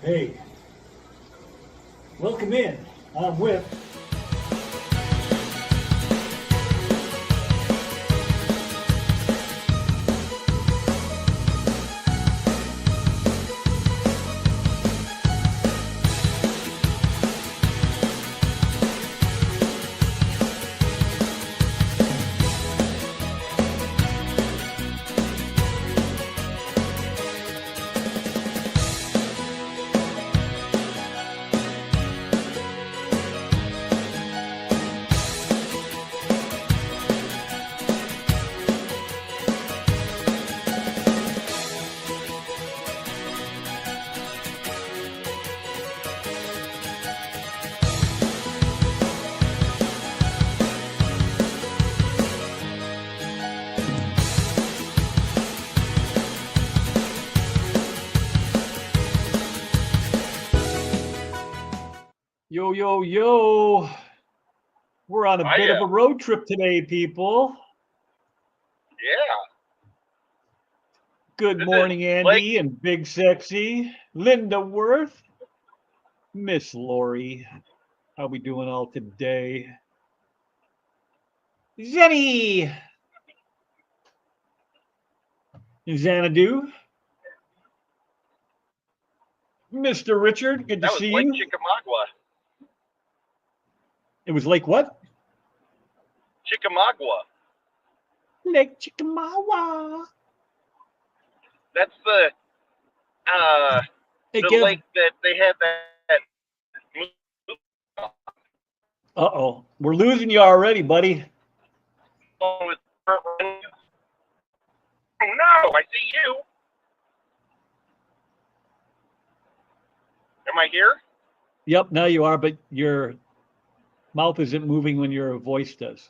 Hey, welcome in. I'm Whip. Yo, yo, yo. We're on a bit of a Hiya. road trip today, people. Yeah. Good This is morning, Blake. Andy and Big Sexy. Linda Worth. Miss Lori. How we doing all today? Zenny. Xanadu. Mr. Richard, good to That was see Lake you. Chickamauga. It was Lake what? Chickamauga. Lake Chickamauga. That's uh Hey, the Kev. lake that they had that movie Uh-oh. We're losing you already, buddy. with. Oh no! I see you. Am I here? Yep, now you are, but your mouth isn't moving when your voice does.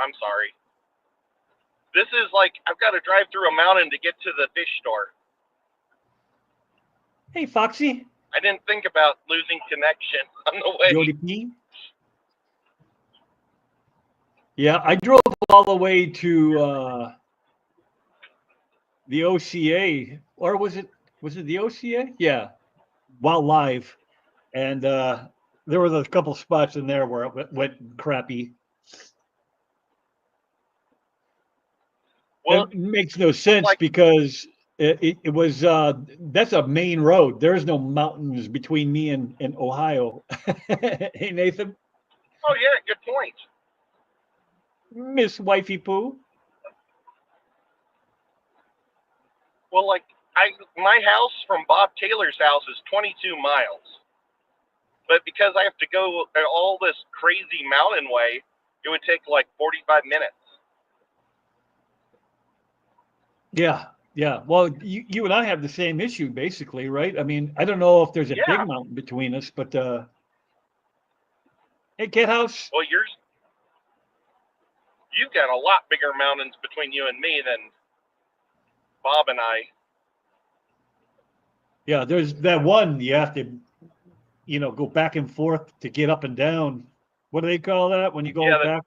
I'm sorry. This is like I've got to drive through a mountain to get to the fish store. Hey, Foxy. I didn't think about losing connection on the way. Jody P. Yeah, I drove all the way to the OCA, or was it the OCA? Yeah, while live, and there was a couple spots in there where it went crappy. Well, It makes no sense like because it was that's a main road. There's no mountains between me and Ohio. Hey, Nathan, oh yeah, good point. Miss Wifey Poo. Well, like my house from Bob Taylor's house is 22 miles. But because I have to go all this crazy mountain way, it would take like 45 minutes. Yeah, yeah. Well, you and I have the same issue basically, right? I mean, I don't know if there's a Yeah. big mountain between us, but hey, Kid House. Well, you've got a lot bigger mountains between you and me than Bob and I. Yeah, there's that one you have to, go back and forth to get up and down. What do they call that when you go Yeah, back?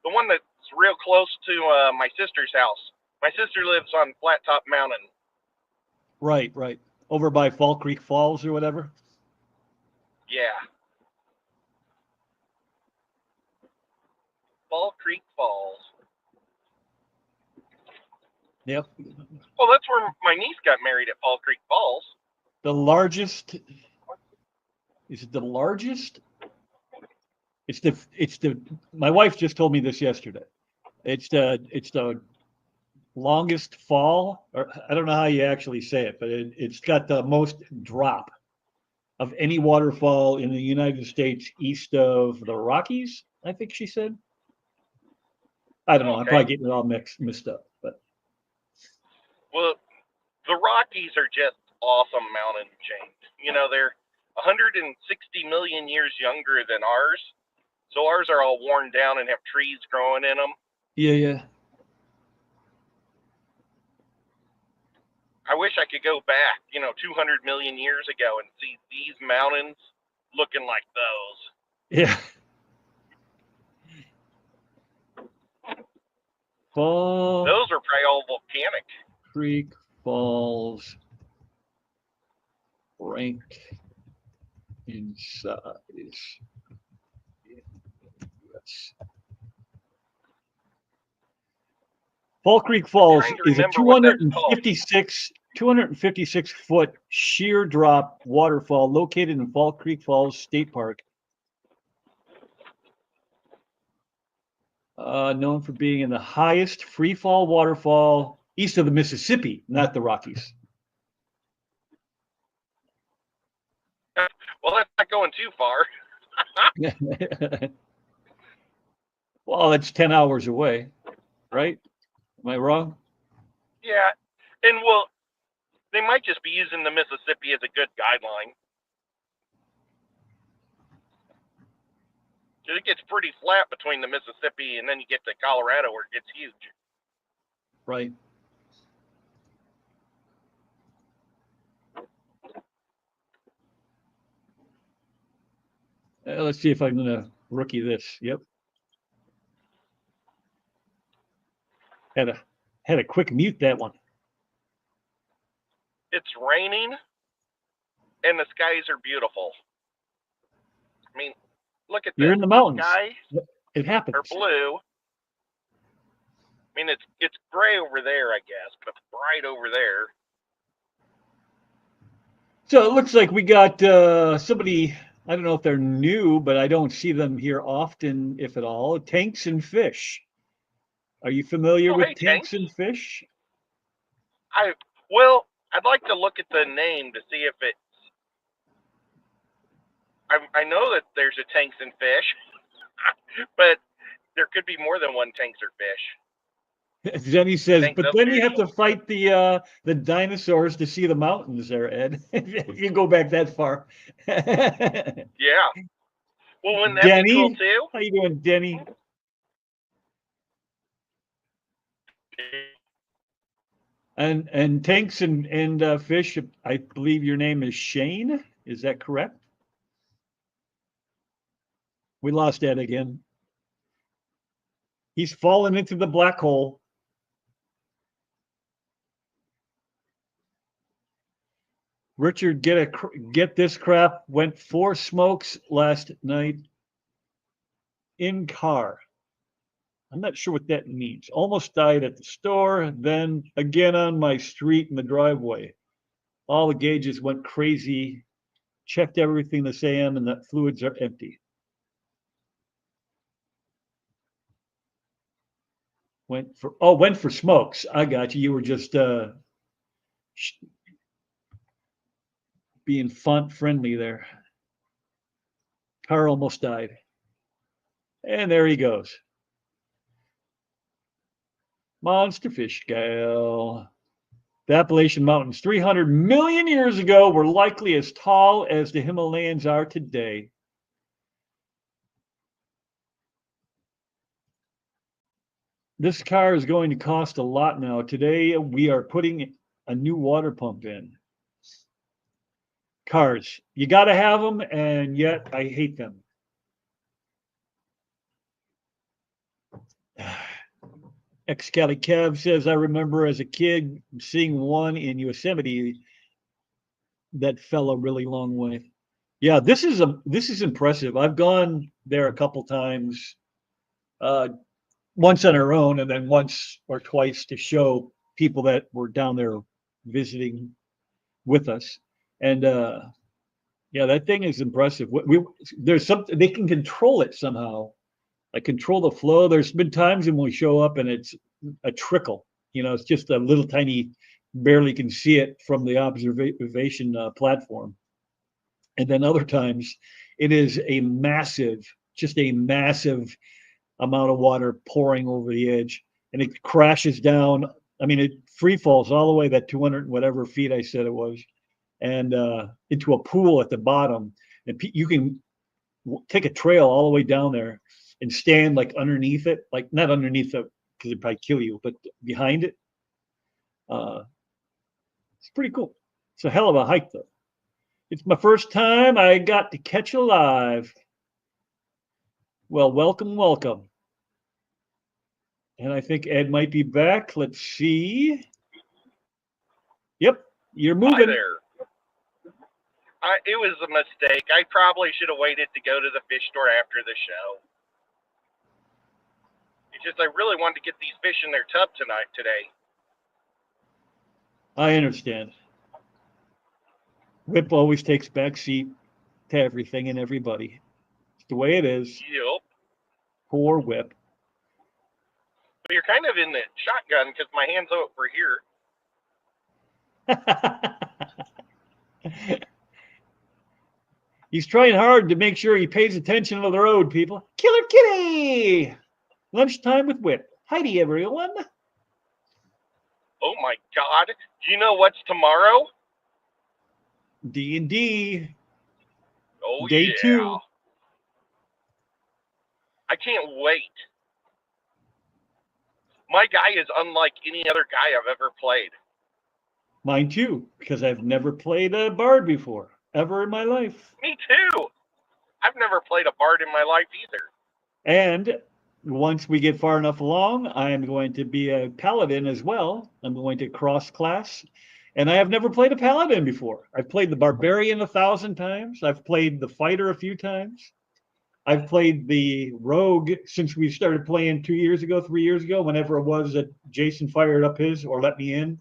the one that's real close to my sister's house. My sister lives on Flat Top Mountain. Right, right. Over by Fall Creek Falls or whatever. Yeah, Fall Creek Falls. Yep. Well, that's where my niece got married at Fall Creek Falls. The largest, is it the largest? It's the my wife just told me this yesterday. It's the longest fall, or I don't know how you actually say it, but it's got the most drop of any waterfall in the United States east of the Rockies, I think she said. I don't know. I'm Okay. probably getting it all mixed up, but Well, the Rockies are just awesome mountain chains. You know, they're 160 million years younger than ours. So ours are all worn down and have trees growing in them. yeah, yeah. I wish I could go back, 200 million years ago and see these mountains looking like those. Yeah. Fall. Those are probably all volcanic. Creek Falls ranked in size. Yes. Fall Creek Falls Trying to is a remember what that's called. 256 foot sheer drop waterfall located in Fall Creek Falls State Park. Known for being in the highest free fall waterfall east of the Mississippi, not the Rockies. Well, that's not going too far. Well, it's 10 hours away, right? Am I wrong? Yeah, and well, they might just be using the Mississippi as a good guideline. It gets pretty flat between the Mississippi and then you get to Colorado where it gets huge. Right. Let's see if I'm going to rookie this. Yep. Had a quick mute that one. It's raining and the skies are beautiful. I mean, look at this. You're in the mountains. Skies It happens. are blue. I mean, it's gray over there, I guess, but bright over there. So it looks like we got somebody, I don't know if they're new, but I don't see them here often, if at all. Tanks and Fish. Are you familiar with hey, Tanks and Fish? Well, I'd like to look at the name to see if it's. I know that there's a Tanks and Fish, but there could be more than one Tanks or Fish. Jenny says, Tanks but of then fish. you have to fight the dinosaurs to see the mountains there, Ed. If you go back that far. Yeah. Well, wouldn't that Denny, be cool too? how you doing, Denny? And Tanks and Fish, I believe your name is Shane. Is that correct? We lost Ed again. He's fallen into the black hole. Richard, get this crap. Went 4 smokes last night in car. I'm not sure what that means. Almost died at the store, then again on my street in the driveway. All the gauges went crazy. Checked everything the same, and the fluids are empty. Went for smokes. I got you. You were just being font friendly there. Car almost died. And there he goes. Monster fish gal. The Appalachian Mountains 300 million years ago were likely as tall as the Himalayas are today. This car is going to cost a lot now. Today, we are putting a new water pump in. Cars, you got to have them, and yet I hate them. Ex-Cali Kev says, I remember as a kid seeing one in Yosemite that fell a really long way. Yeah, this is impressive. I've gone there a couple times, once on our own, and then once or twice to show people that were down there visiting with us. And yeah, that thing is impressive. There's something they can control it somehow. Like control the flow. There's been times when we show up and it's a trickle. It's just a little tiny, barely can see it from the observation platform. And then other times it is just a massive amount of water pouring over the edge, and it crashes down. I mean, it free falls all the way that 200 whatever feet I said it was, and into a pool at the bottom. And you can take a trail all the way down there and stand like underneath it, like not underneath it because it'd probably kill you, but behind it. It's pretty cool. It's a hell of a hike, though. It's my first time I got to catch a live. Well, welcome, welcome. And I think Ed might be back. Let's see. Yep, you're Hi moving. there. It was a mistake. I probably should have waited to go to the fish store after the show. It's just I really wanted to get these fish in their tub today. I understand. Whip always takes back seat to everything and everybody. It's the way it is. Yep. Poor Whip. But you're kind of in the shotgun because my hand's over here. He's trying hard to make sure he pays attention to the road, people. Killer Kitty! Lunchtime with Whip. Heidi, everyone. Oh my God! Do you know what's tomorrow? D&D. Oh Day yeah! 2. I can't wait. My guy is unlike any other guy I've ever played. Mine too, because I've never played a bard before, ever in my life. Me too. I've never played a bard in my life either. And once we get far enough along, I'm going to be a paladin as well. I'm going to cross class. And I have never played a paladin before. I've played the barbarian 1,000 times. I've played the fighter a few times. I've played the rogue since we started playing 2 years ago, 3 years ago, whenever it was that Jason fired up his or let me in.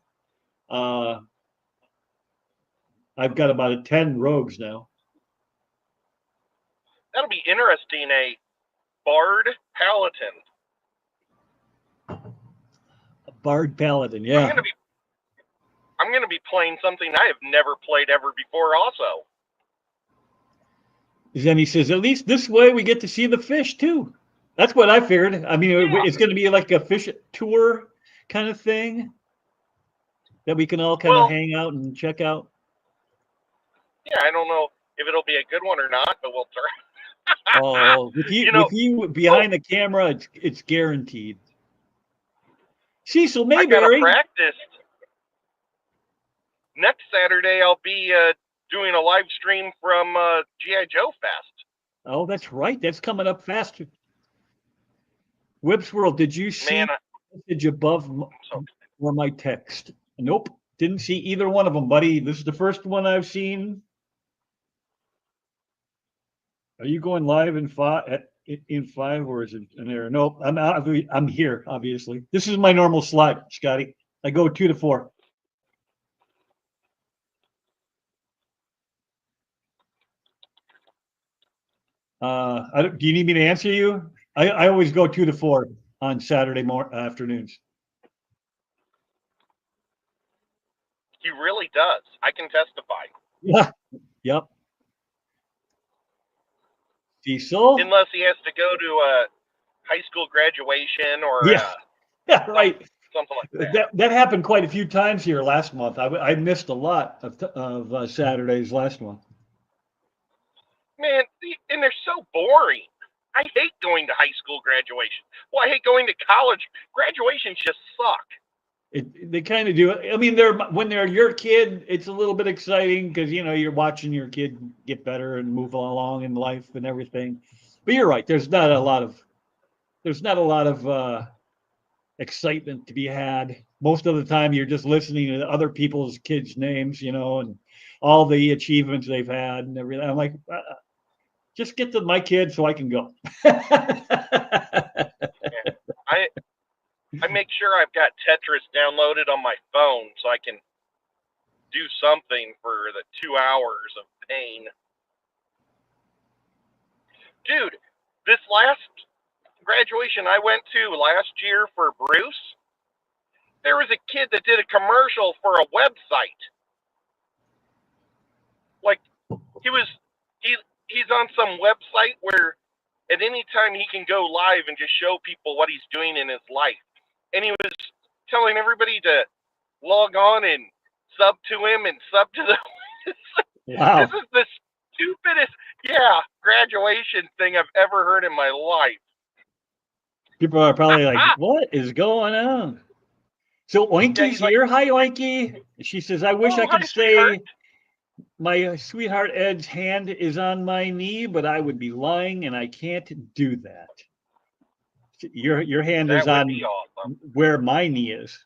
I've got about 10 rogues now. That'll be interesting. A bard paladin. A bard paladin, yeah. I'm gonna be playing something I have never played ever before. Also. Then he says, at least this way we get to see the fish too. That's what I figured. I mean, Yeah. It's going to be like a fish tour kind of thing that we can all kind of hang out and check out. Yeah, I don't know if it'll be a good one or not, but we'll try. Oh, with you behind the camera, it's guaranteed. Cecil Mayberry. I gotta practice. Next Saturday, I'll be doing a live stream from G.I. Joe Fest. Oh, that's right. That's coming up faster. Whip's World, did you see the message above or my text? Nope. Didn't see either one of them, buddy. This is the first one I've seen. Are you going live in 5 or is it an error? Nope. I'm here, obviously. This is my normal slot, Scotty. I go 2 to 4. Do you need me to answer you? I always go 2 to 4 on Saturday afternoons. He really does. I can testify. Yeah. Yep. Cecil? Unless he has to go to a high school graduation or yeah, right. Something like that. That happened quite a few times here last month. I missed a lot of Saturdays last month. Man, and they're so boring. I hate going to high school graduation. Well, I hate going to college. Graduations just suck. They kind of do. I mean, when they're your kid, it's a little bit exciting because you're watching your kid get better and move along in life and everything. But you're right. There's not a lot of excitement to be had. Most of the time, you're just listening to other people's kids' names, and all the achievements they've had and everything. I'm like, just get to my kid so I can go. I make sure I've got Tetris downloaded on my phone so I can do something for the 2 hours of pain. Dude, this last graduation I went to last year for Bruce, there was a kid that did a commercial for a website. Like, he's on some website where at any time he can go live and just show people what he's doing in his life. And he was telling everybody to log on and sub to him and sub to the. Wow. This is the stupidest, graduation thing I've ever heard in my life. People are probably like, what is going on? So Oinky's here. Hi, Oinky. She says, I wish I could say sweetheart. My sweetheart Ed's hand is on my knee, but I would be lying and I can't do that. Your hand is on awesome. where my knee is.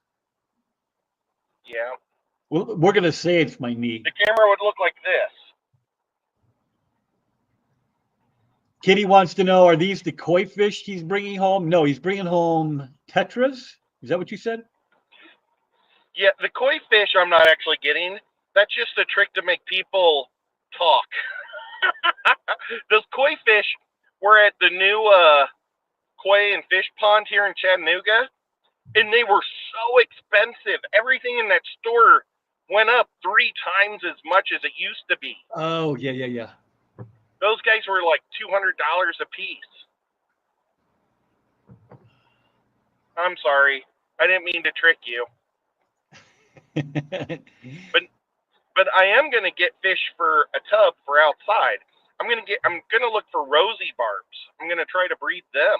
Yeah. Well, we're gonna say it's my knee. The camera would look like this. Kitty wants to know: are these the koi fish he's bringing home? No, he's bringing home tetras. Is that what you said? Yeah, the koi fish I'm not actually getting. That's just a trick to make people talk. Those koi fish were at the new koi and fish pond here in Chattanooga, and they were so expensive. Everything in that store went up 3 times as much as it used to be. Oh, yeah, yeah, yeah. Those guys were like $200 a piece. I'm sorry. I didn't mean to trick you. But I am going to get fish for a tub for outside. I'm going to look for rosy barbs. I'm going to try to breed them.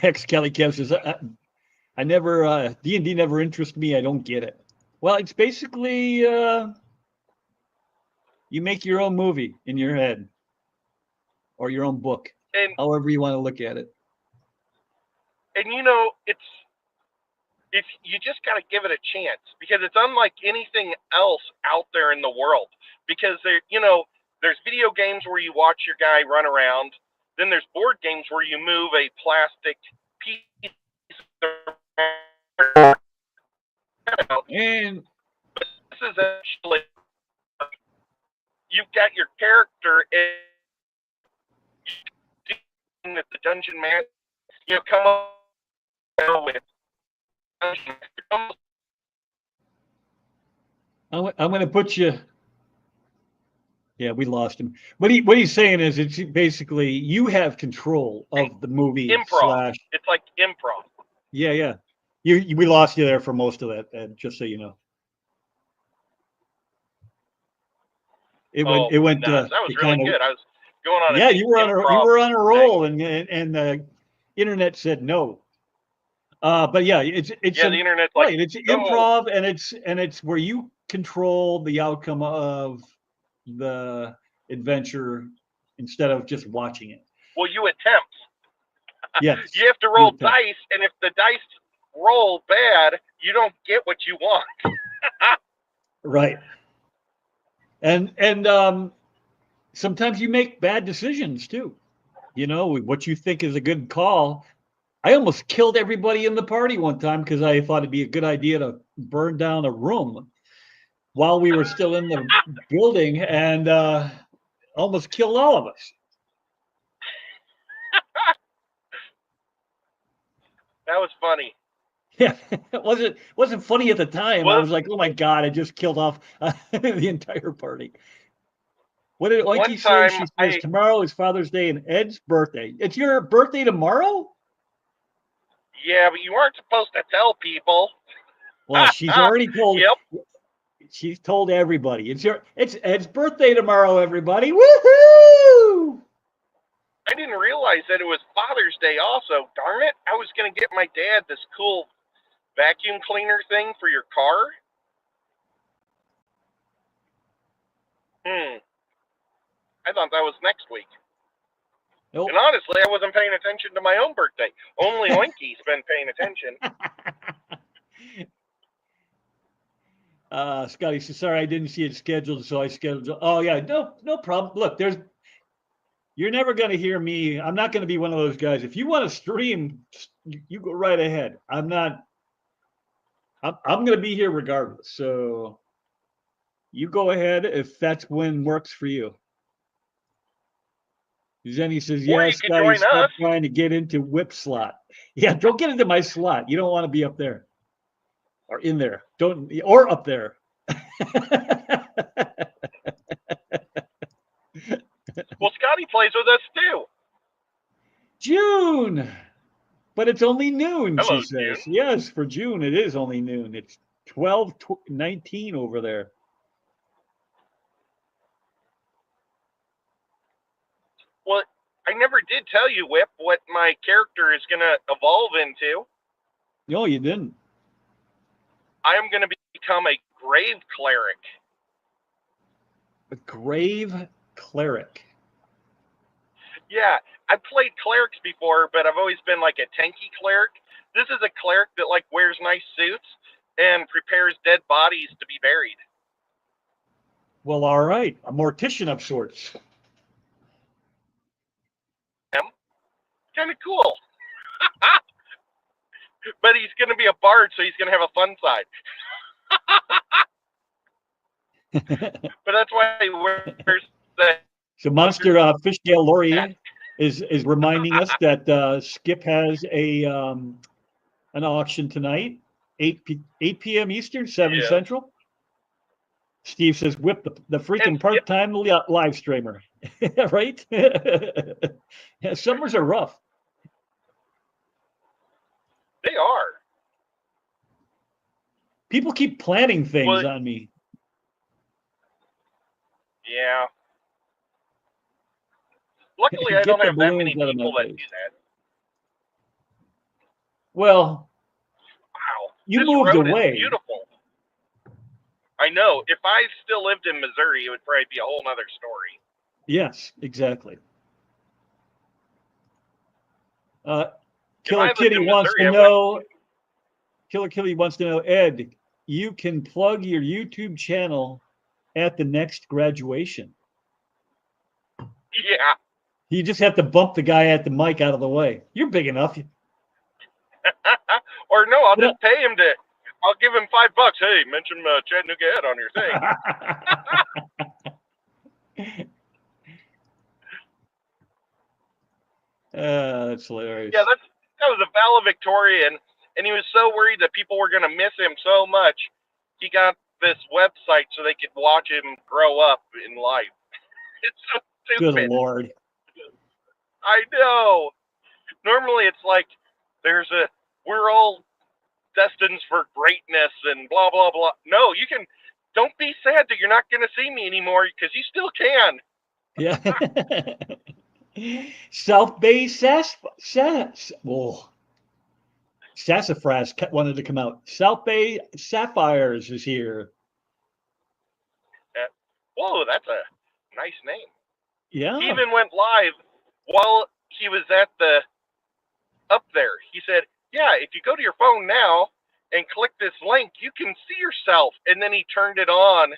Ex Kelly Kev says, I never, D&D never interested me. I don't get it. Well, it's basically, you make your own movie in your head or your own book, And however you want to look at it. you know, if you just got to give it a chance, because it's unlike anything else out there in the world. Because there's video games where you watch your guy run around. Then there's board games where you move a plastic piece around. And This is actually, you've got your character and the dungeon man, come up with dungeon. I'm going to put you. Yeah, we lost him. What he's saying is, it's basically you have control of the movie Improv. It's like improv. Yeah, yeah. We lost you there for most of that, Ed, just so you know. It went. Nuts. That was really good. I was going on. Yeah, you were on a roll, and the internet said no. But yeah, it's the internet's like, right. It's improv, and it's where you control the outcome of the adventure instead of just watching it. Well, you attempt. Yes. You have to roll dice, and if the dice roll bad, you don't get what you want. Right. And sometimes you make bad decisions too. What you think is a good call. I almost killed everybody in the party one time because I thought it'd be a good idea to burn down a room while we were still in the building, and almost killed all of us. That was funny. Yeah, it wasn't funny at the time. I was like, oh my God, I just killed off the entire party. What did Oinky say? She says tomorrow is Father's Day and Ed's birthday. It's your birthday tomorrow? Yeah, but you weren't supposed to tell people. Well, she's already told. Yep. She's told everybody. It's Ed's birthday tomorrow, everybody. Woohoo! I didn't realize that it was Father's Day also. Darn it. I was going to get my dad this cool vacuum cleaner thing for your car. I thought that was next week. Nope. And honestly, I wasn't paying attention to my own birthday. Only Oinky's been paying attention. Scotty says, sorry, I didn't see it scheduled, so I scheduled. Oh, yeah, no problem. Look, you're never going to hear me. I'm not going to be one of those guys. If you want to stream, you go right ahead. I'm going to be here regardless. So you go ahead if that's when works for you. Zenny says, yeah, Scotty, stop trying to get into whip slot. Yeah, don't get into my slot. You don't want to be up there. Or in there. Or up there. Well, Scotty plays with us too. June. But it's only noon, Hello, she says. June. Yes, for June, it is only noon. It's 12:19 over there. Well, I never did tell you, Whip, what my character is going to evolve into. No, you didn't. I am going to become a grave cleric. A grave cleric. Yeah, I've played clerics before, but I've always been like a tanky cleric. This is a cleric that like wears nice suits and prepares dead bodies to be buried. Well, all right. A mortician of sorts. Kind of cool. But he's going to be a bard, so he's going to have a fun side. But that's why he wears that. So Monster Fishtail Laurie is reminding us that Skip has an auction tonight, 8 p.m. Eastern, 7 Central. Steve says, whip the freaking part-time live streamer. Right? Yeah, summers are rough. They are. People keep planning things on me. Yeah. Luckily, I don't have that many people that do that. Well, wow, you this moved road away. Is beautiful. I know. If I still lived in Missouri, it would probably be a whole nother story. Yes, exactly. Killer Kitty wants to know. Killer Kitty wants to know, Ed, you can plug your YouTube channel at the next graduation. Yeah. You just have to bump the guy at the mic out of the way. You're big enough. Or no, I'll just pay him to. I'll give him $5. Hey, mention Chattanooga Ed on your thing. That's hilarious. Yeah, that was a valedictorian, and he was so worried that people were going to miss him so much, he got this website so they could watch him grow up in life. It's so stupid. Good Lord. I know. Normally it's like we're all destined for greatness and blah, blah, blah. No, don't be sad that you're not going to see me anymore because you still can. Yeah. South Bay Sassafras wanted to come out. South Bay Sapphires is here. Whoa, that's a nice name. Yeah. He even went live while he was up there. He said, yeah, if you go to your phone now and click this link, you can see yourself. And then he turned it on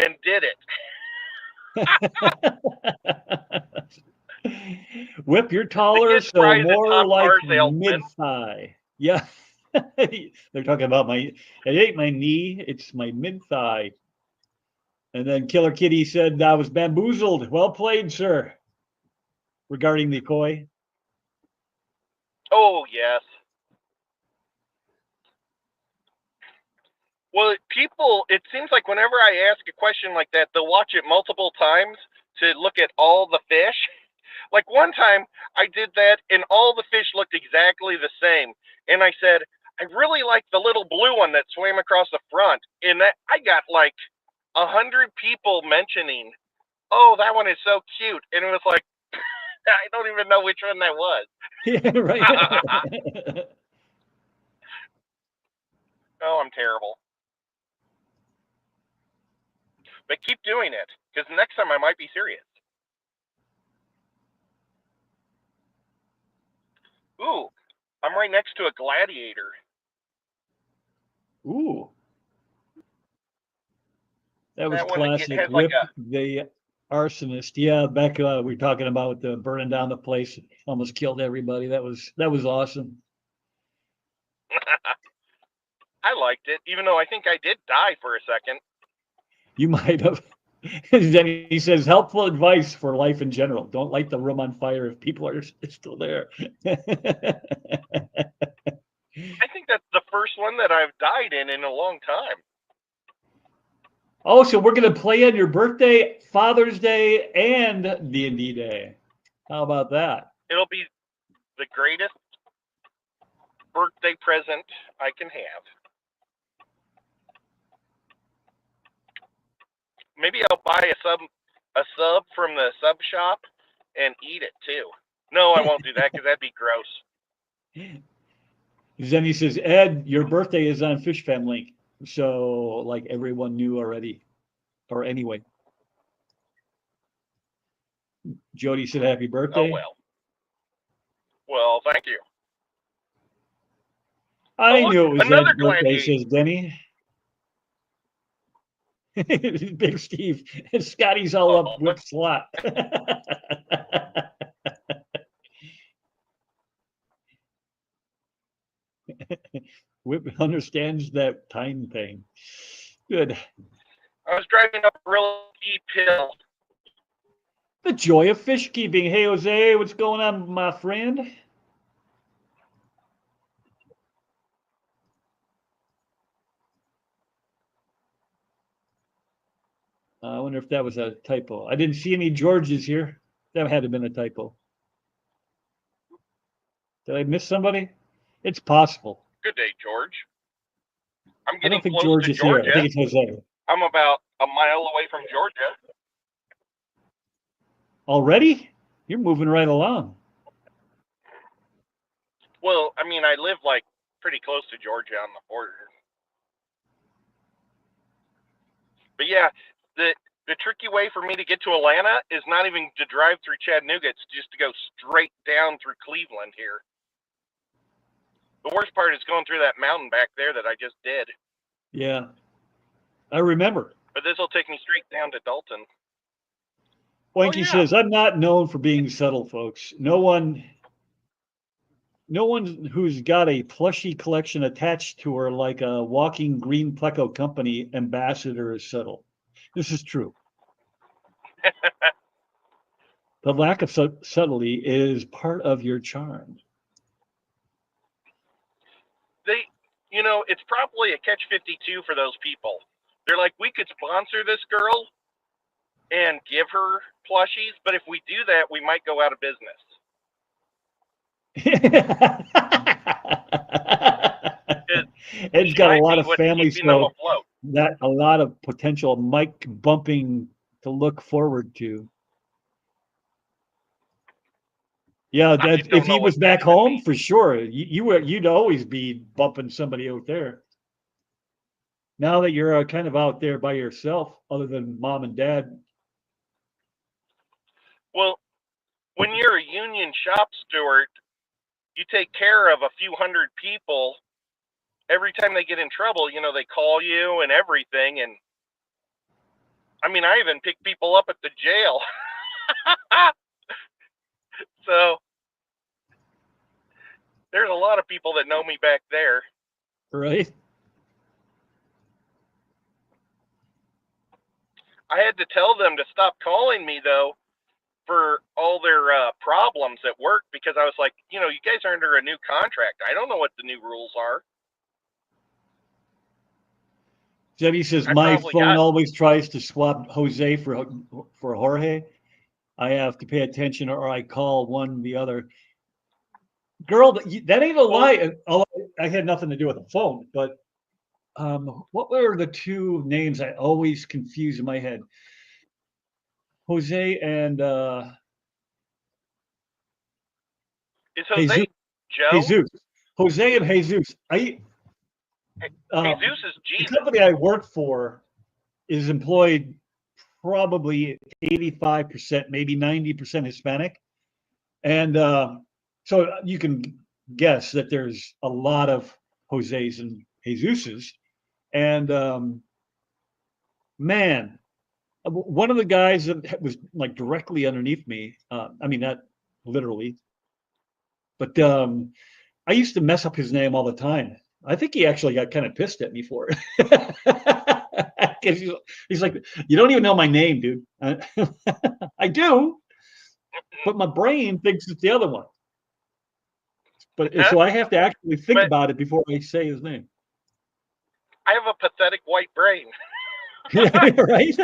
and did it. Whip, you're taller, so more like mid-thigh. Yeah. They're talking about it ain't my knee, it's my mid-thigh. And then Killer Kitty said, I was bamboozled. Well played, sir. Regarding the koi. Oh, yes. Well, it seems like whenever I ask a question like that, they'll watch it multiple times to look at all the fish. Like one time I did that and all the fish looked exactly the same. And I said, I really like the little blue one that swam across the front. And I got like 100 people mentioning, oh, that one is so cute. And it was like, I don't even know which one that was. Yeah, right. Oh, I'm terrible. But keep doing it, because next time I might be serious. Ooh, I'm right next to a gladiator. Ooh. That was classic. Whip the arsonist. Yeah, back we were talking about burning down the place, almost killed everybody. That was awesome. I liked it, even though I think I did die for a second. You might have. Then he says, helpful advice for life in general. Don't light the room on fire if people are still there. I think that's the first one that I've died in a long time. Oh, so we're going to play on your birthday, Father's Day, and D&D Day. How about that? It'll be the greatest birthday present I can have. Maybe I'll buy a sub from the sub shop and eat it too. No, I won't do that because that'd be gross. Zenny says, Ed, your birthday is on Fish Fam Link. So, like, everyone knew already. Or anyway. Jody said, happy birthday. Oh, well. Well, thank you. I look, knew it was another Ed's birthday, gladiator. says Denny. Big Steve. Scotty's all up with slot. Whip understands that time thing. Good. I was driving up a real steep hill. The joy of fish keeping. Hey, Jose, what's going on, my friend? I wonder if that was a typo. I didn't see any Georges here. That had to have been a typo. Did I miss somebody? It's possible. Good day, George. I'm I getting don't think close George to is here. I Georgia. think it's Jose. I'm about a mile away from Georgia. Already? You're moving right along. Well, I mean, I live like pretty close to Georgia on the border. But yeah, the tricky way for me to get to Atlanta is not even to drive through Chattanooga. It's just to go straight down through Cleveland here. The worst part is going through that mountain back there that I just did. Yeah, I remember. But this will take me straight down to Dalton. Wanky yeah. says, I'm not known for being subtle, folks. No one who's got a plushy collection attached to her like a walking green pleco company ambassador is subtle. This is true. The lack of subtlety is part of your charm. It's probably a catch-52 for those people. They're like, we could sponsor this girl and give her plushies, but if we do that, we might go out of business. Ed's got a lot of family, so that a lot of potential mic bumping to look forward to. Yeah, if he was back home, for sure, you'd always be bumping somebody out there. Now that you're kind of out there by yourself, other than mom and dad. Well, when you're a union shop steward, you take care of a few hundred people. Every time they get in trouble, they call you and everything. And I mean, I even pick people up at the jail. So there's a lot of people that know me back there. Right. I had to tell them to stop calling me, though, for all their problems at work, because I was like, you guys are under a new contract. I don't know what the new rules are. Debbie says, my phone always tries to swap Jose for Jorge. I have to pay attention or I call one the other. Girl, that ain't a lie. I had nothing to do with the phone, but what were the two names I always confuse in my head? Jose and is Jose Jesus. Joe? Jesus. Jose and Jesus. Jesus is Jesus. The company I work for is employed probably 85%, maybe 90% Hispanic. And so you can guess that there's a lot of Jose's and Jesuses. And man, one of the guys that was like directly underneath me, I mean, not literally, but I used to mess up his name all the time. I think he actually got kind of pissed at me for it. He's like, you don't even know my name, dude. I do, but my brain thinks it's the other one. But so I have to actually think about it before I say his name. I have a pathetic white brain. Right?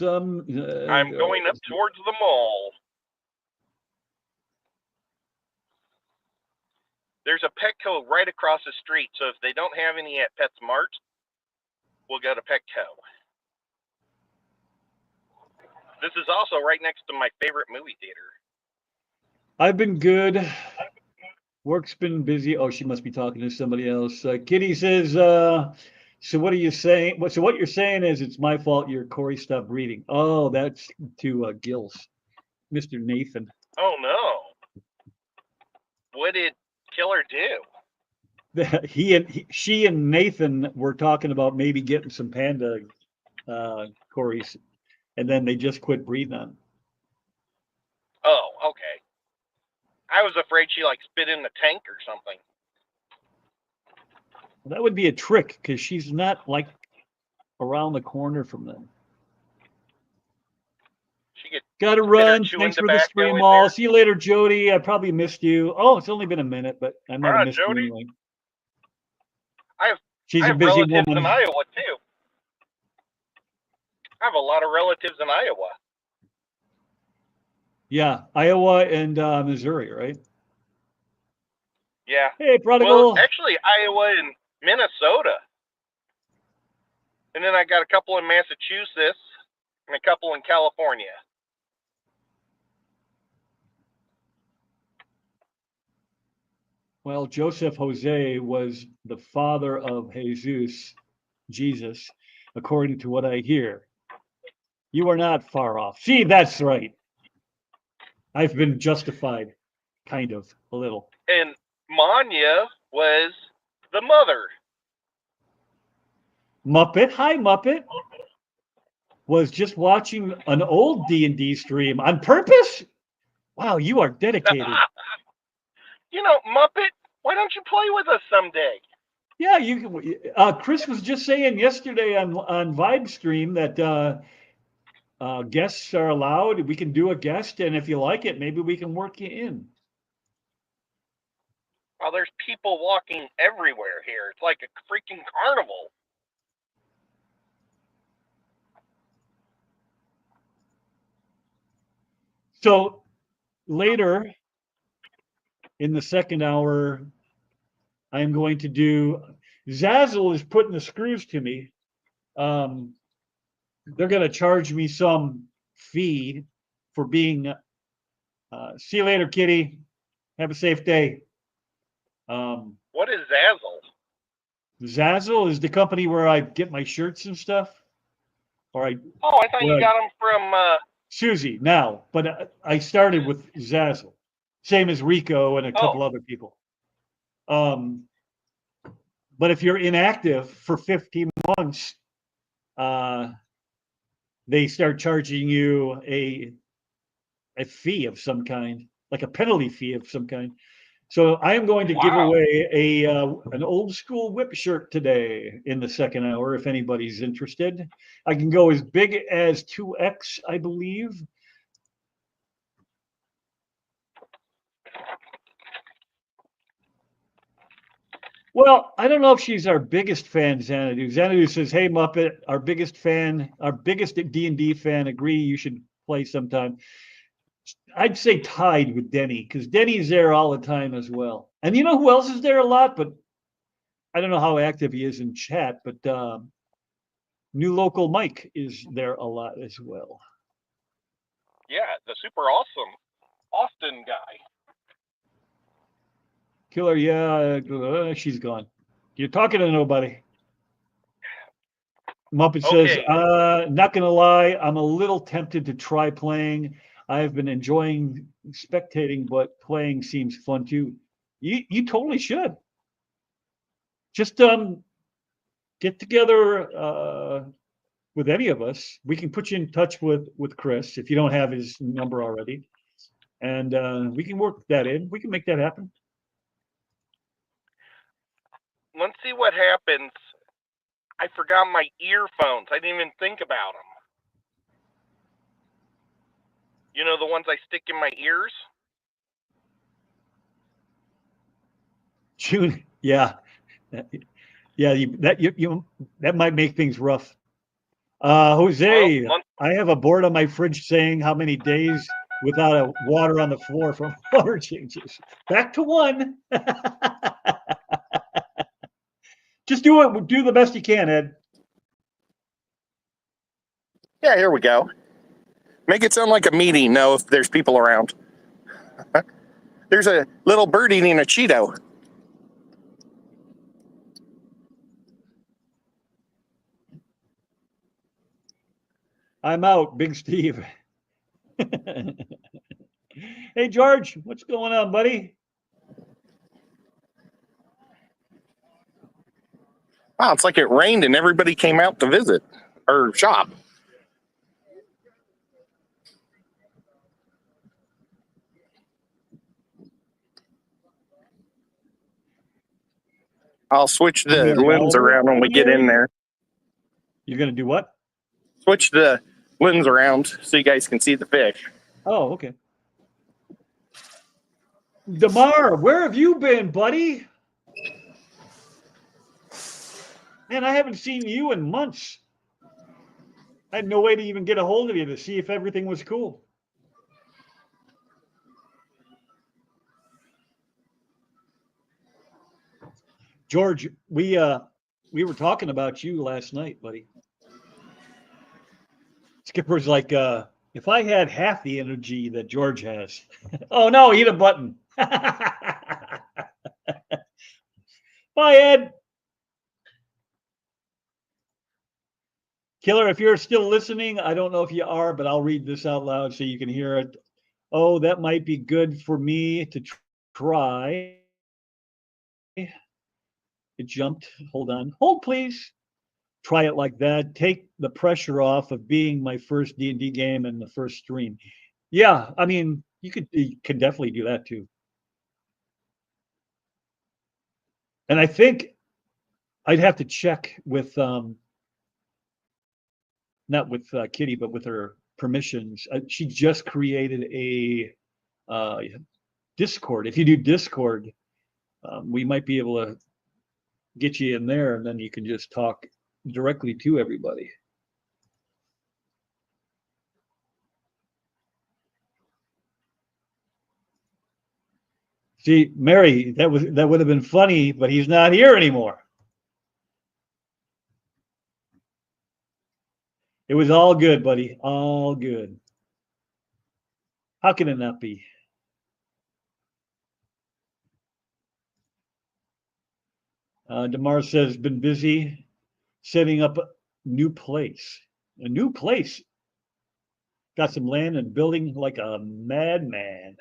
I'm going up towards the mall. There's a Petco right across the street, so if they don't have any at PetSmart, we'll go to Petco. This is also right next to my favorite movie theater. I've been good. Work's been busy. Oh, she must be talking to somebody else. Kitty says, so what are you saying? So what you're saying is it's my fault your Corey stopped breeding. Oh, that's to Gills. Mr. Nathan. Oh no! What did Killer do? She and Nathan were talking about maybe getting some panda Corys, and then they just quit breeding on. Oh, okay. I was afraid she like spit in the tank or something. Well, that would be a trick because she's not like around the corner from them. She could Gotta spit her run. chewing Thanks for the tobacco stream, in all. there. See you later, Jody. I probably missed you. Oh, it's only been a minute, but I might have missed you Jody. anyway. I She's a have busy relatives woman. in Iowa too. I have a lot of relatives in Iowa. Yeah, Iowa and Missouri, right? Yeah. Hey, Well, prodigal. actually, Iowa and Minnesota. And then I got a couple in Massachusetts and a couple in California. Well, Joseph Jose was the father of Jesus, according to what I hear. You are not far off. See, that's right. I've been justified, kind of, a little. And Manya was the mother. Muppet, hi Muppet, was just watching an old D&D stream on purpose. Wow, you are dedicated. You know, Muppet, why don't you play with us someday? Yeah, you. Chris was just saying yesterday on Vibe Stream that guests are allowed. We can do a guest, and if you like it, maybe we can work you in. Well, there's people walking everywhere here. It's like a freaking carnival. So later in the second hour, I'm going to do. Zazzle is putting the screws to me. They're going to charge me some fee for being. See you later, Kitty. Have a safe day. What is Zazzle? Zazzle is the company where I get my shirts and stuff. Or I. Oh, I thought you got them from. Susie now, but I started with Zazzle, same as Rico and a couple other people. But if you're inactive for 15 months, they start charging you a fee of some kind, like a penalty fee of some kind. So I am going to give away an old school whip shirt today in the second hour. If anybody's interested, I can go as big as 2X, I believe. Well, I don't know if she's our biggest fan, Xanadu. Xanadu says, "Hey Muppet, our biggest fan, our biggest D&D fan, agree you should play sometime." I'd say tied with Denny because Denny's there all the time as well. And you know who else is there a lot? But I don't know how active he is in chat. But New Local Mike is there a lot as well. Yeah, the super awesome Austin guy. Killer, yeah, she's gone. You're talking to nobody. Muppet says, not going to lie, I'm a little tempted to try playing. I've been enjoying spectating, but playing seems fun too. You totally should. Just get together with any of us. We can put you in touch with Chris if you don't have his number already. And we can work that in. We can make that happen. Let's see what happens. I forgot my earphones. I didn't even think about them. You know, the ones I stick in my ears? June, yeah. Yeah, that might make things rough. Jose, well, I have a board on my fridge saying how many days without a water on the floor from water changes. Back to one. Just do it. Do the best you can, Ed. Yeah, here we go. Make it sound like a meeting. No, if there's people around. There's a little bird eating a Cheeto. I'm out, Big Steve. Hey, George, what's going on, buddy? Wow, it's like it rained and everybody came out to visit or shop. I'll switch the lens around when we get in there. You're going to do what? Switch the lens around so you guys can see the fish. Oh, okay. Damar, where have you been, buddy? Man, I haven't seen you in months. I had no way to even get a hold of you to see if everything was cool. George, we were talking about you last night, buddy. Skipper's like, if I had half the energy that George has. Oh no, hit a button. Bye, Ed. Killer, if you're still listening, I don't know if you are, but I'll read this out loud so you can hear it. Oh, that might be good for me to try. It jumped. Hold on. Hold, please. Try it like that. Take the pressure off of being my first D&D game and the first stream. Yeah, I mean, you can definitely do that too. And I think I'd have to check with not with Kitty, but with her permissions. She just created a Discord. If you do Discord, we might be able to get you in there, and then you can just talk directly to everybody. See, Mary, that would have been funny, but he's not here anymore. It was all good, buddy. All good. How can it not be? Damar says, been busy setting up a new place. A new place. Got some land and building like a madman.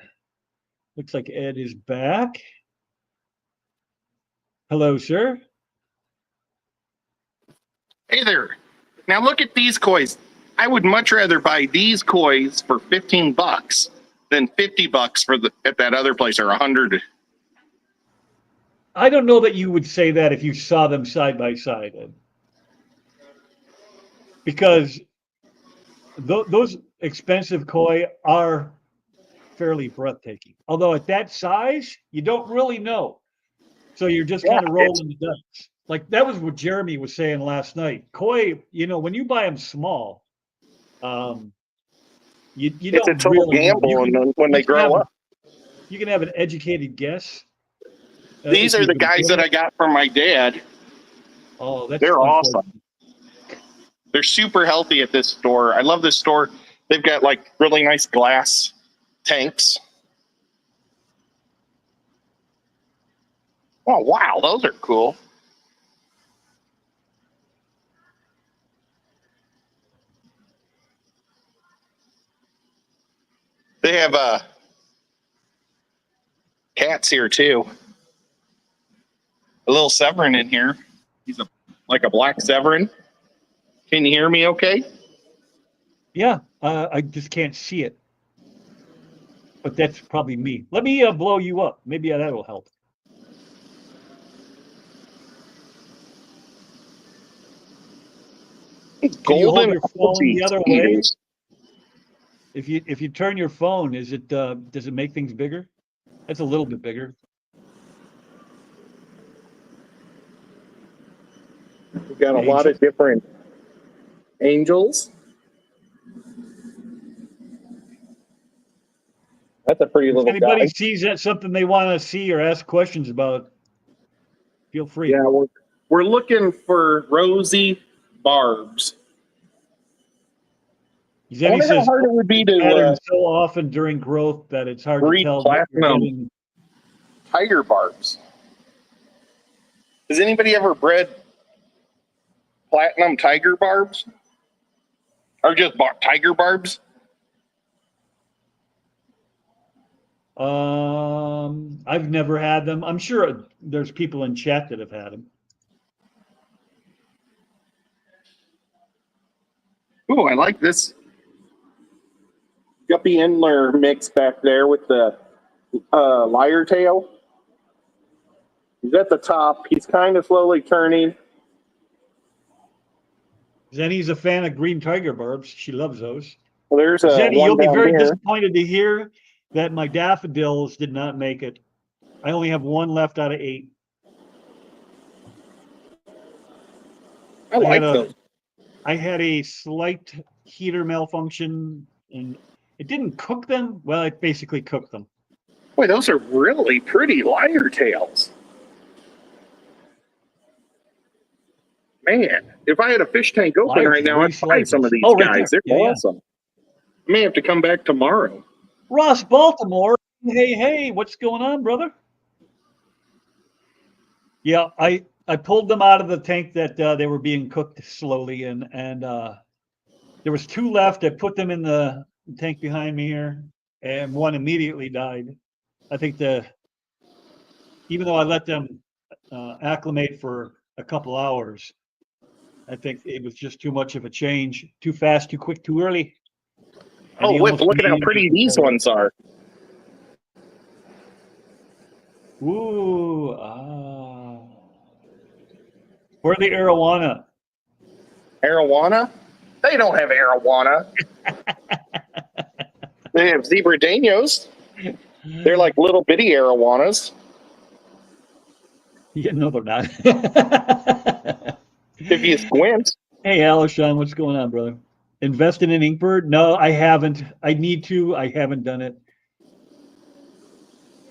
Looks like Ed is back. Hello, sir. Hey there. Now look at these kois. I would much rather buy these kois for $15 than $50 for at that other place, or $100. I don't know that you would say that if you saw them side by side, Ed. Because those expensive koi are fairly breathtaking. Although at that size, you don't really know. So you're just kind of rolling the dice. Like that was what Jeremy was saying last night. Koi, when you buy them small, you It's don't a total really gamble when they grow up. You can have an educated guess. These are the guys that I got from my dad. Oh, they're awesome. They're super healthy at this store. I love this store. They've got like really nice glass tanks. Oh, wow. Those are cool. They have cats here too. A little Severin in here. He's like a black Severin. Can you hear me okay? Yeah, I just can't see it. But that's probably me. Let me blow you up. Maybe that'll help. Can you hold your phone the other way? If you turn your phone, does it make things bigger? That's a little bit bigger. We've got a lot of different angels. That's a pretty little guy. If anybody sees that something they want to see or ask questions about, feel free. Yeah, we're looking for rosy barbs. I wonder how hard it would be to so often during growth that it's hard to tell. Platinum tiger barbs. Has anybody ever bred platinum tiger barbs? Or just tiger barbs? I've never had them. I'm sure there's people in chat that have had them. Ooh, I like this guppy Endler mix back there with the lyre tail. He's at the top. He's kind of slowly turning. Zenny's a fan of green tiger barbs. She loves those. Well, there's Zenny, one you'll be down very here. disappointed to hear that my daffodils did not make it. I only have one left out of 8. I like those. I had a slight heater malfunction, and it didn't cook them. Well, it basically cooked them. Boy, those are really pretty lyre tails. Man, if I had a fish tank open right now, I'd buy some of these guys. They're awesome. I may have to come back tomorrow. Ross Baltimore, hey, what's going on, brother? Yeah, I pulled them out of the tank that they were being cooked slowly, and there was 2 left. I put them in the tank behind me here, and one immediately died. I think even though I let them acclimate for a couple hours, I think it was just too much of a change. Too fast, too quick, too early. Oh, Whip, look at how pretty these ones are. Ooh, where are the arowana? Arowana? They don't have arowana. They have zebradenos. They're like little bitty arowanas. Yeah, no, they're not. If you squint. Hey, Alishon, what's going on, brother? Invested in Inkbird? No, I haven't. I need to. I haven't done it.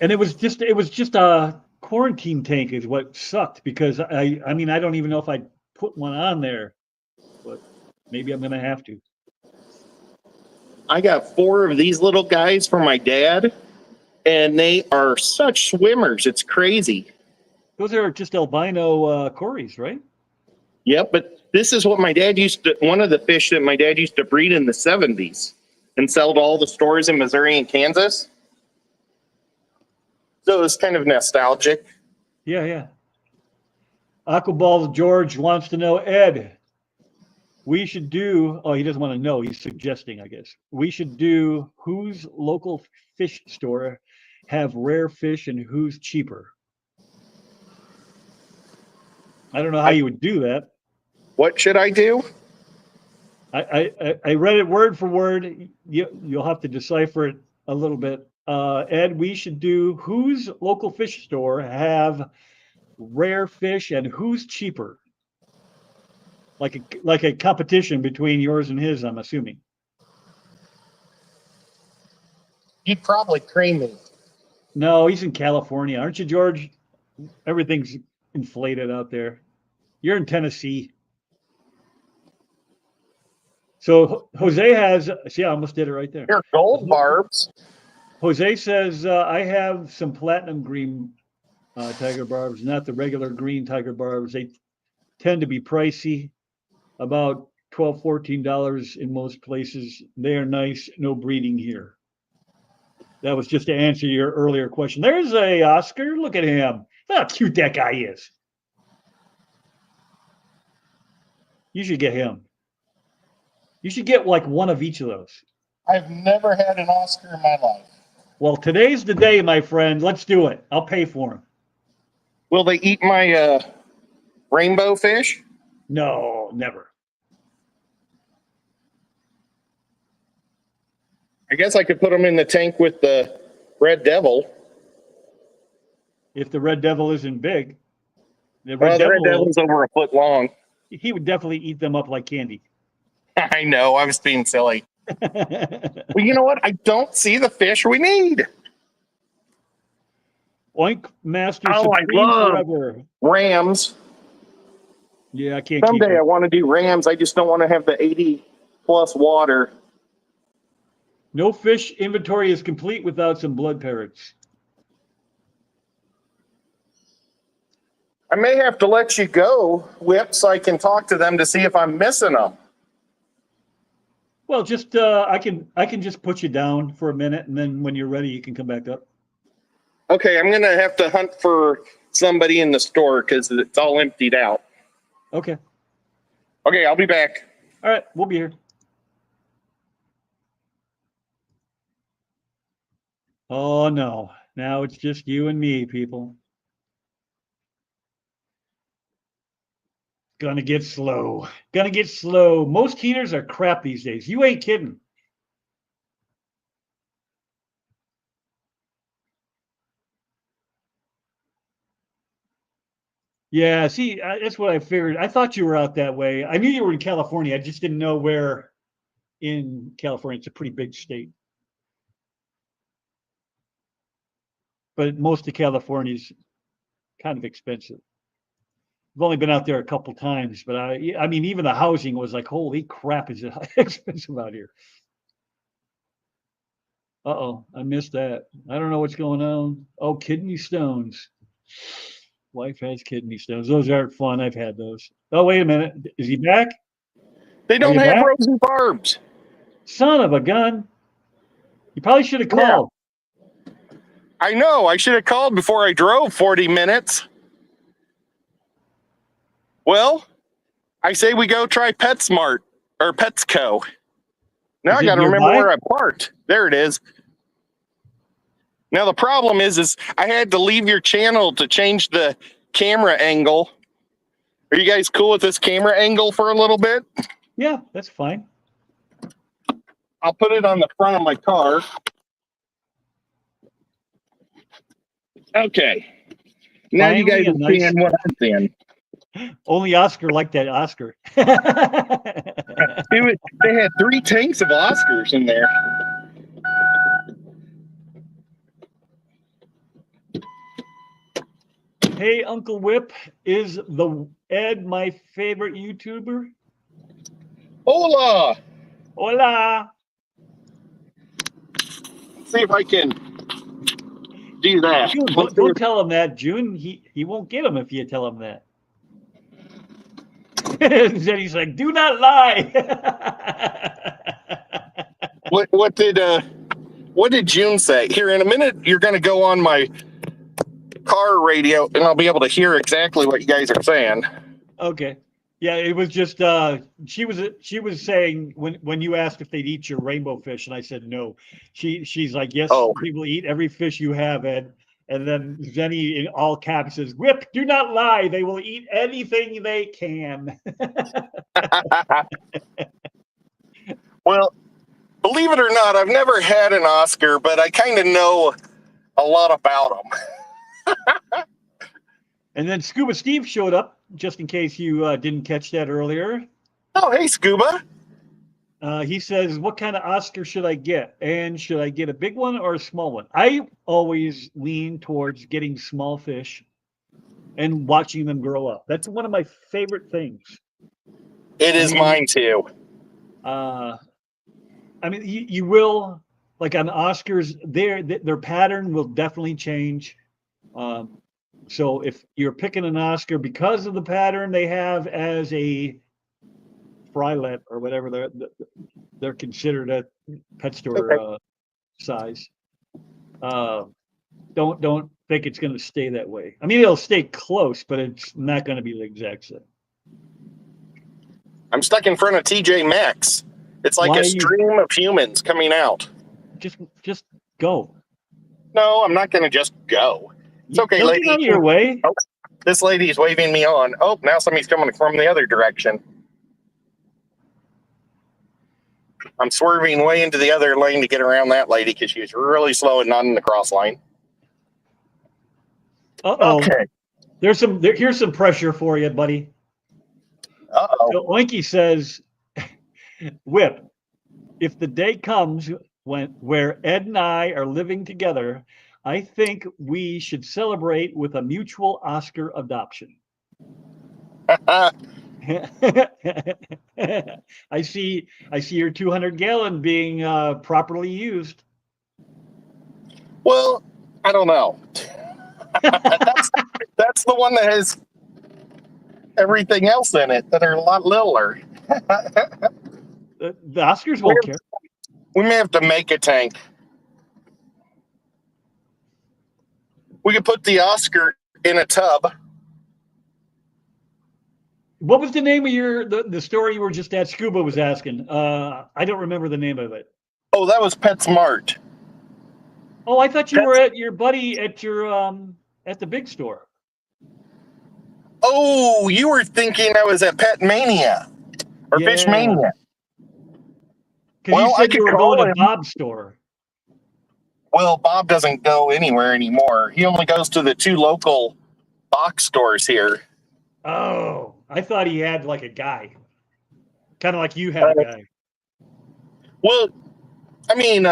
And it was just a quarantine tank is what sucked, because I mean, I don't even know if I'd put one on there, but maybe I'm gonna have to. I got 4 of these little guys for my dad, and they are such swimmers. It's crazy. Those are just albino cories, right? Yep, but this is what my dad one of the fish that my dad used to breed in the 70s and sell to all the stores in Missouri and Kansas. So it's kind of nostalgic. Yeah. Aquaball George wants to know, Ed, we should do, he doesn't want to know, he's suggesting, I guess. We should do whose local fish store have rare fish and who's cheaper. I don't know how you would do that. What should I do? I read it word for word. You'll have to decipher it a little bit. Ed, we should do whose local fish store have rare fish and who's cheaper. Like a competition between yours and his, I'm assuming. You'd probably cream me. No, he's in California, aren't you, George? Everything's inflated out there. You're in Tennessee. So Jose has, see, I almost did it right there. They're gold barbs. Jose says, I have some platinum green tiger barbs, not the regular green tiger barbs. They tend to be pricey, about $12, $14 in most places. They are nice, no breeding here. That was just to answer your earlier question. There's a Oscar. Look at him. Look how cute that guy is. You should get him. You should get like one of each of those. I've never had an Oscar in my life. Well, today's the day, my friend. Let's do it. I'll pay for him. Will they eat my rainbow fish? No, never. I guess I could put them in the tank with the red devil. If the red devil isn't big. The red devil's over a foot long. He would definitely eat them up like candy. I know, I was being silly. Well, you know what? I don't see the fish we need. Oink Master Supreme I love forever. Rams. Yeah, I can't. Someday I want to do rams. I just don't want to have the 80 plus water. No fish inventory is complete without some blood parrots. I may have to let you go, Whip, so I can talk to them to see if I'm missing them. Well, just I can just put you down for a minute, and then when you're ready, you can come back up. Okay, I'm gonna have to hunt for somebody in the store because it's all emptied out. Okay. Okay, I'll be back. All right, we'll be here. Oh no, now it's just you and me, people. Gonna get slow. Gonna get slow. Most heaters are crap these days. You ain't kidding. Yeah, see, that's what I figured. I thought you were out that way. I knew you were in California. I just didn't know where in California. It's a pretty big state. But most of California's kind of expensive. I've only been out there a couple times, but I mean, even the housing was like, holy crap, is it expensive out here? Uh-oh, I missed that. I don't know what's going on. Oh, kidney stones. Wife has kidney stones. Those aren't fun. I've had those. Oh, wait a minute. Is he back? They Are don't you have back? Rosie Barbs. Son of a gun. You probably should have called. I know. I should have called before I drove 40 minutes. Well, I say we go try PetSmart or PetsCo. Now Is I it got to remember nearby? where I parked. There it is. Now the problem is I had to leave your channel to change the camera angle. Are you guys cool with this camera angle for a little bit? Yeah, that's fine. I'll put it on the front of my car. Okay. Now you guys Finally, a are nice. seeing what I'm seeing. Only Oscar liked that Oscar. They had 3 tanks of Oscars in there. Hey, Uncle Whip, is the Ed my favorite YouTuber? Hola! Hola. See if I can do that. June, don't tell him that, June. He won't get him if you tell him that. Then he's like, do not lie. What did June say? Here in a minute, you're going to go on my car radio, and I'll be able to hear exactly what you guys are saying. Okay. Yeah, it was just she was saying when you asked if they'd eat your rainbow fish, and I said no. She's like, yes, Oh. we will eat every fish you have, Ed. And then Zenny in all caps says, Whip, do not lie. They will eat anything they can. Well, believe it or not, I've never had an Oscar, but I kind of know a lot about them. And then Scuba Steve showed up, just in case you didn't catch that earlier. Oh, hey, Scuba. He says, what kind of Oscar should I get? And should I get a big one or a small one? I always lean towards getting small fish and watching them grow up. That's one of my favorite things. It is mine too. I mean, you will, like on Oscars, their pattern will definitely change. So if you're picking an Oscar because of the pattern they have as a frylet or whatever they're considered at pet store size, don't think it's going to stay that way. I mean, it'll stay close, but it's not going to be the exact same. I'm stuck in front of TJ Maxx. It's like a stream of humans coming out. Just go. No, I'm not going to just go. It's okay, lady. Get out of your way. Oh, this lady's waving me on. Oh, now somebody's coming from the other direction. I'm swerving way into the other lane to get around that lady because she was really slow and not in the cross line. Uh-oh. Okay. Here's some pressure for you, buddy. Uh-oh. So Oinky says, Whip, if the day comes where Ed and I are living together, I think we should celebrate with a mutual Oscar adoption. I see your 200-gallon being properly used. Well, I don't know. that's the one that has everything else in it that are a lot littler. The Oscars won't care. We may have to make a tank. We could put the Oscar in a tub. What was the name of the store you were just at? Scuba was asking. I don't remember the name of it. Oh, that was PetSmart. Oh, I thought you were at your buddy at at the big store. Oh, you were thinking I was at Pet Mania or Fish Mania. Because you said you were going to him. Bob's store. Well, Bob doesn't go anywhere anymore. He only goes to the 2 local box stores here. Oh, I thought he had like a guy. Kind of like you had a guy. Well, I mean,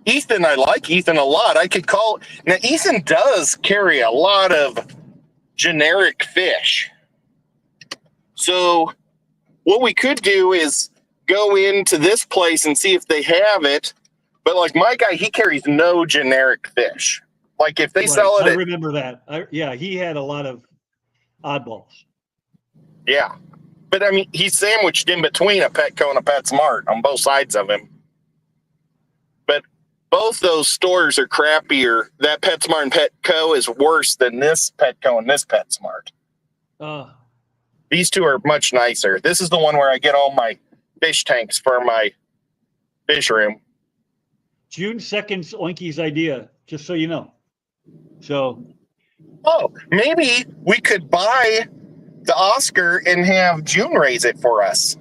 Ethan, I like Ethan a lot. I could call. Now, Ethan does carry a lot of generic fish. So, what we could do is go into this place and see if they have it. But, like, my guy, he carries no generic fish. Like, if they sell it. I remember that. Yeah, he had a lot of oddballs. Yeah. But, I mean, he's sandwiched in between a Petco and a PetSmart on both sides of him. But both those stores are crappier. That PetSmart and Petco is worse than this Petco and this PetSmart. These two are much nicer. This is the one where I get all my fish tanks for my fish room. June 2nd's Oinky's idea, just so you know. So. Oh, maybe we could buy the Oscar and have June raise it for us.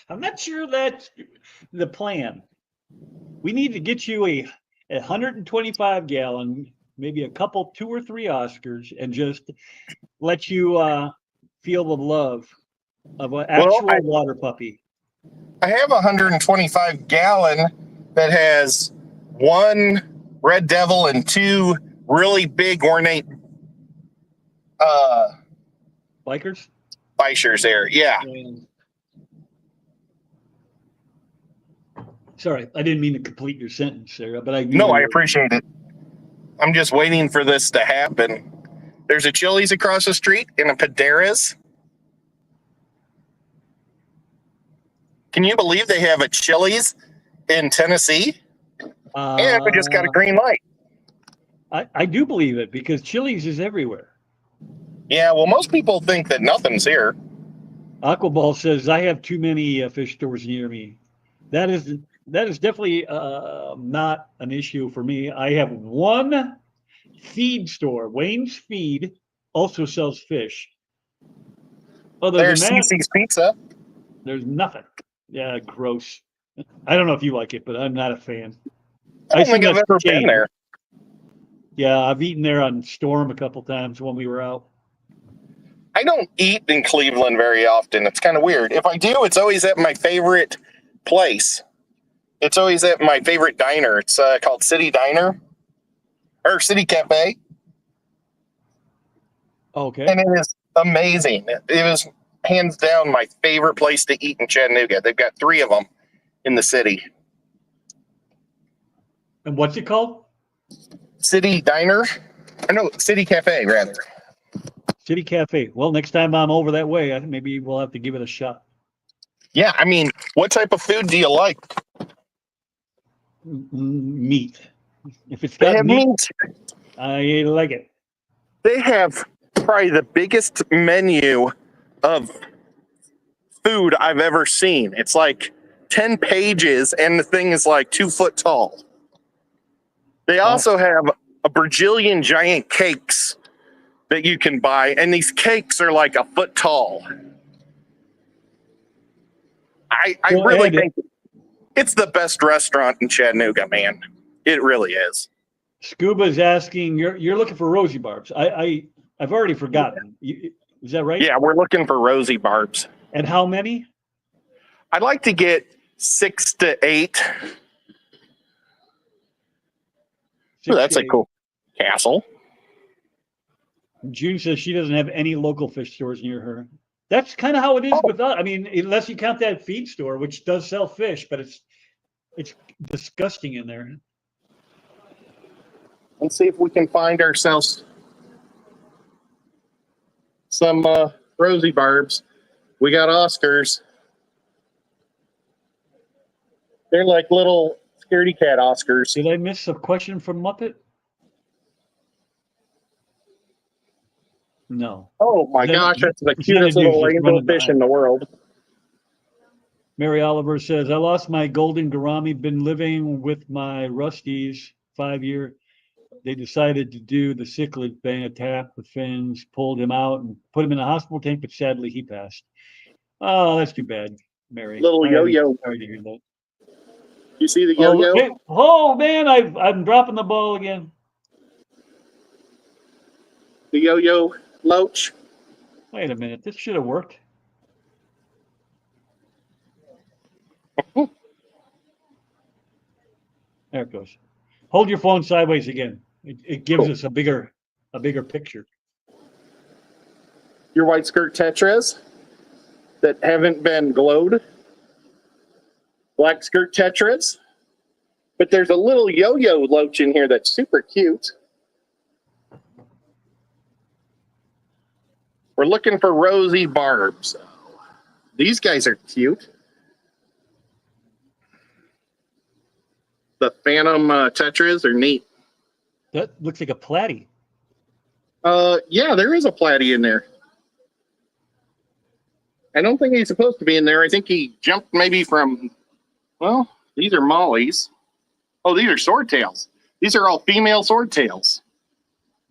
I'm not sure that's the plan. We need to get you a 125 gallon, maybe a couple, 2 or 3 Oscars, and just let you feel the love of an actual water puppy. I have a 125 gallon that has 1 red devil and 2 really big ornate Bichers there. Yeah. Sorry, I didn't mean to complete your sentence there, but I appreciate it. I'm just waiting for this to happen. There's a Chili's across the street and a Paderas. Can you believe they have a Chili's in Tennessee? And we just got a green light. I do believe it, because Chili's is everywhere. Yeah, well, most people think that nothing's here. Aquaball says, I have too many fish stores near me. That is definitely not an issue for me. I have 1 feed store. Wayne's Feed also sells fish. There's CC's Pizza. There's nothing. Yeah, gross. I don't know if you like it, but I'm not a fan. I don't think I've ever been there. Yeah, I've eaten there on Storm a couple times when we were out. I don't eat in Cleveland very often. It's kind of weird. If I do, it's always at my favorite place. It's always at my favorite diner. It's called City Diner or City Cafe. Okay. And it is amazing. It was hands down my favorite place to eat in Chattanooga. They've got 3 of them in the city. And what's it called? City Diner? Or no, City Cafe, rather. City Cafe. Well, next time I'm over that way, maybe we'll have to give it a shot. Yeah, I mean, what type of food do you like? Meat. If it's got meat, I like it. They have probably the biggest menu of food I've ever seen. It's like 10 pages, and the thing is like 2 foot tall. They also have a bajillion giant cakes that you can buy, and these cakes are like 1 foot tall. I really think it's the best restaurant in Chattanooga, man. It really is. Scuba's asking, you're looking for Rosie Barbs. I've already forgotten. Is that right? Yeah, we're looking for Rosie Barbs. And how many? I'd like to get 6 to 8. Ooh, that's a cool castle. June says she doesn't have any local fish stores near her. That's kind of how it is with us. I mean, unless you count that feed store, which does sell fish, but it's disgusting in there. Let's see if we can find ourselves some Rosie Barbs. We got Oscars. They're like little Scaredy cat Oscars. Did I miss a question from Muppet? No. Oh my Then- gosh, that's the Xanadu's cutest little just running angelfish in behind. the world. Mary Oliver says, I lost my golden gourami, been living with my Rusties 5 year. They decided to do the cichlid thing, attack the fins, pulled him out and put him in a hospital tank, but sadly he passed. Oh, that's too bad, Mary. Little yo-yo. Sorry to hear that. You see the Oh, yo-yo? hey, oh man, I'm dropping the ball again. The yo-yo loach. Wait a minute, this should have worked. There it goes. Hold your phone sideways again. It gives Cool. us a bigger picture. Your white skirt tetras that haven't been glowed. Black skirt tetras. But there's a little yo-yo loach in here that's super cute. We're looking for rosy barbs. These guys are cute. The phantom tetras are neat. That looks like a platy. Yeah, there is a platy in there. I don't think he's supposed to be in there. I think he jumped maybe from, well, these are mollies. Oh, these are swordtails. These are all female swordtails.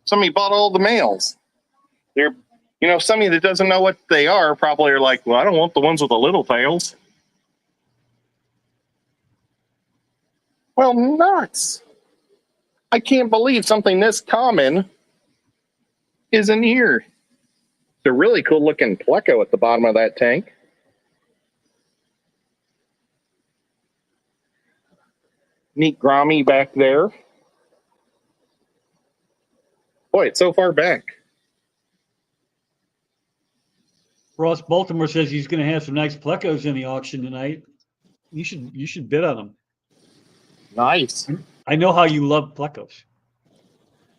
Somebody bought all the males. They're, somebody that doesn't know what they are probably are like, well, I don't want the ones with the little tails. Well, nuts. I can't believe something this common isn't here. It's a really cool looking pleco at the bottom of that tank. Neat Grommy back there. Boy, it's so far back. Ross Baltimore says he's going to have some nice plecos in the auction tonight. You should bid on them. Nice. I know how you love plecos.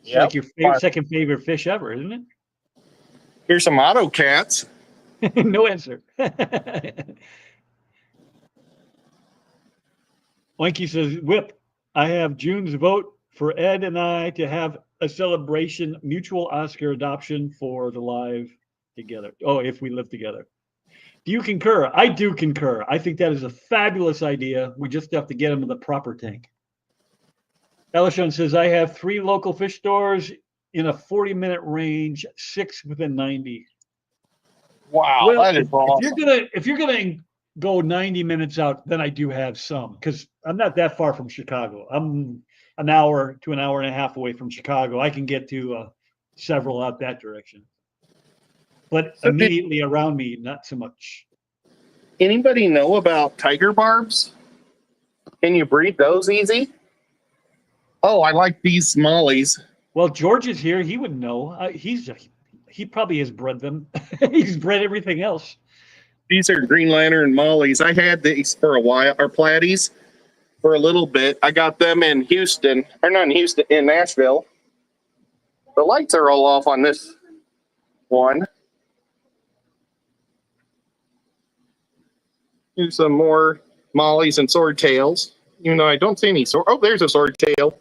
It's Yep. like your second favorite fish ever, isn't it? Here's some auto cats. No answer. Wanky says, Whip, I have June's vote for Ed and I to have a celebration, mutual Oscar adoption for the live together. Oh, if we live together. Do you concur? I do concur. I think that is a fabulous idea. We just have to get them in the proper tank. Elishon says, I have 3 local fish stores in a 40-minute range, 6 within 90. Wow, Well, that is awesome. if you're gonna go 90 minutes out, then I do have some, because I'm not that far from Chicago. I'm an hour to an hour and a half away from Chicago. I can get to several out that direction. But So immediately around me, not so much. Anybody know about tiger barbs? Can you breed those easy? Oh, I like these mollies. Well, George is here. He would know. He probably has bred them. He's bred everything else. These are Green Lantern mollies. I had these for a while, or platies, for a little bit. I got them in Houston, or not in Houston, in Nashville. The lights are all off on this one. Here's some more mollies and swordtails. Even though I don't see any sword. Oh, there's a swordtail.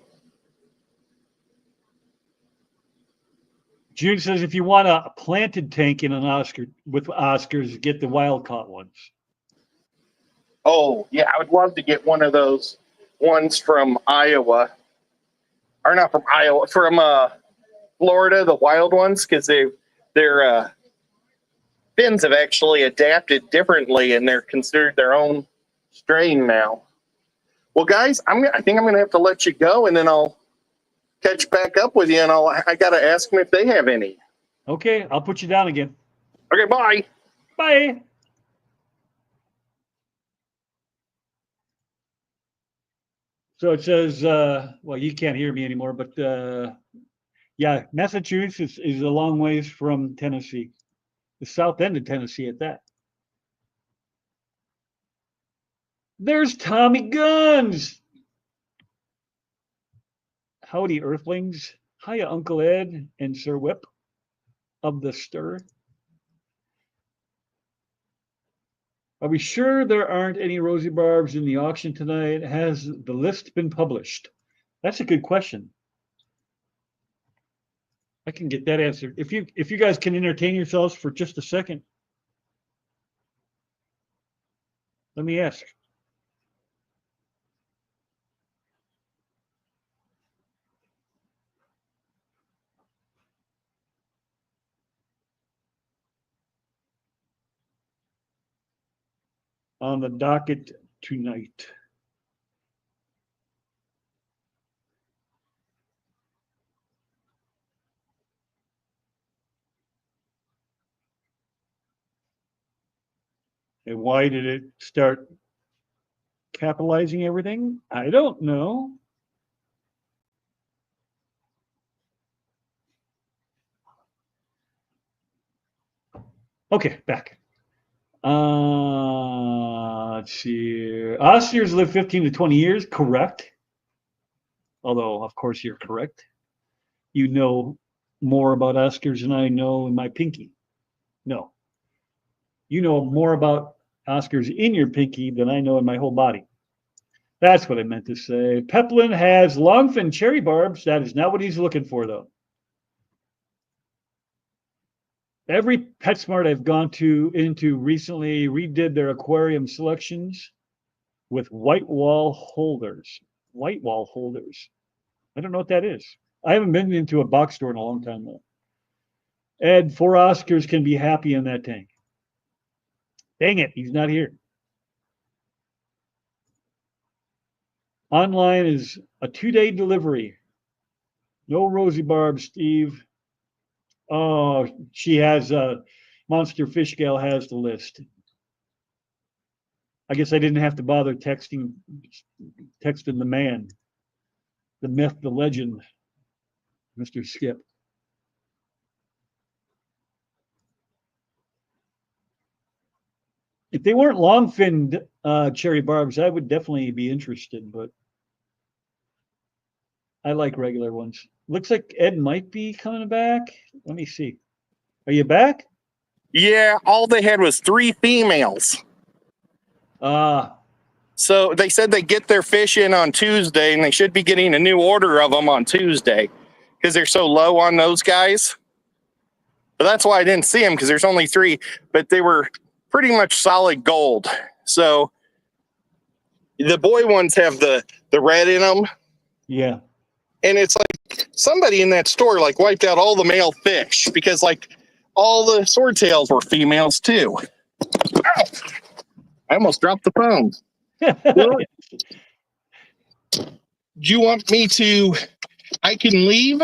June says if you want a planted tank in an Oscar with Oscars, get the wild caught ones. Oh, yeah, I would love to get one of those ones from Iowa. Or not from Iowa, from Florida, the wild ones, because their fins have actually adapted differently and they're considered their own strain now. Well, guys, I think I'm going to have to let you go, and then I'll catch back up with you, and I got to ask them if they have any. Okay, I'll put you down again. Okay, bye. Bye. So it says, well, you can't hear me anymore, but yeah, Massachusetts is a long ways from Tennessee, the south end of Tennessee at that. There's Tommy Guns. Howdy, Earthlings. Hiya, Uncle Ed and Sir Whip of the Stir. Are we sure there aren't any rosy barbs in the auction tonight? Has the list been published? That's a good question. I can get that answered. If you guys can entertain yourselves for just a second. Let me ask. On the docket tonight. And why did it start capitalizing everything? I don't know. Okay, back. Let's see here. Oscars live 15 to 20 years, correct. Although, of course, you're correct. You know more about Oscars than I know in my pinky. No. You know more about Oscars in your pinky than I know in my whole body. That's what I meant to say. Peplin has longfin cherry barbs. That is not what he's looking for, though. Every PetSmart I've gone into recently redid their aquarium selections with white wall holders. White wall holders. I don't know what that is. I haven't been into a box store in a long time, though. Ed, 4 Oscars can be happy in that tank. Dang it, he's not here. Online is a 2-day delivery. No Rosie Barb, Steve. Oh, she has Monster Fish Gal has the list. I guess I didn't have to bother texting the man, the myth, the legend, Mr. Skip. If they weren't long-finned cherry barbs, I would definitely be interested, but I like regular ones. Looks like Ed might be coming back. Let me see. Are you back? Yeah, all they had was 3 females. So they said they get their fish in on Tuesday, and they should be getting a new order of them on Tuesday because they're so low on those guys. But that's why I didn't see them, because there's only 3, but they were pretty much solid gold. So the boy ones have the red in them. Yeah. And it's like somebody in that store like wiped out all the male fish because like all the swordtails were females too. Ow! I almost dropped the phone. Well, do you want me to? I can leave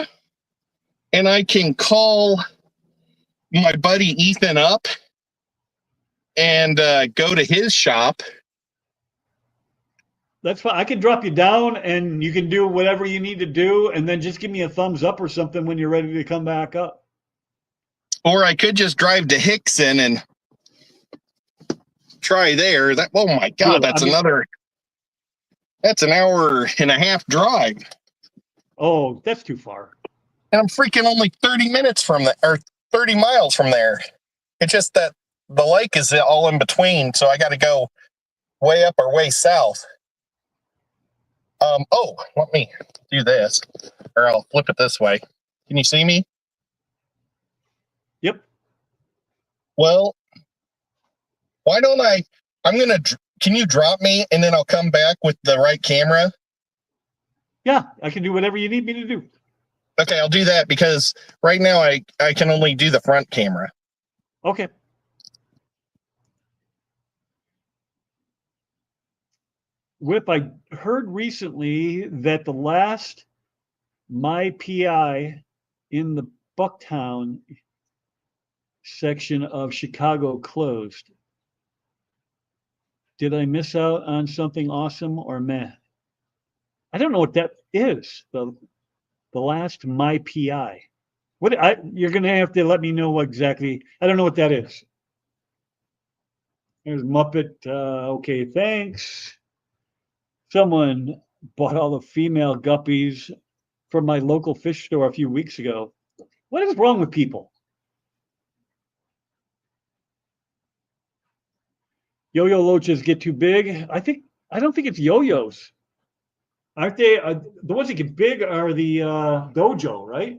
and I can call my buddy Ethan up and go to his shop. That's fine. I can drop you down and you can do whatever you need to do, and then just give me a thumbs up or something when you're ready to come back up. Or I could just drive to Hickson and try there. That, oh my God, that's an hour and a half drive. Oh, that's too far. And I'm freaking only 30 minutes from there, or 30 miles from there. It's just that the lake is all in between, so I got to go way up or way south. Let me do this, or I'll flip it this way. Can you see me? Yep. Well, why don't can you drop me and then I'll come back with the right camera? Yeah, I can do whatever you need me to do. Okay, I'll do that because right now I can only do the front camera. Okay. Whip, I heard recently that the last My PI in the Bucktown section of Chicago closed. Did I miss out on something awesome or meh? I don't know what that is. The last My PI. You're gonna have to let me know what exactly. I don't know what that is. There's Muppet. Okay, thanks. Someone bought all the female guppies from my local fish store a few weeks ago. What is wrong with people? Yo-yo loaches get too big. I don't think it's yo-yos. Aren't they? The ones that get big are the dojo, right?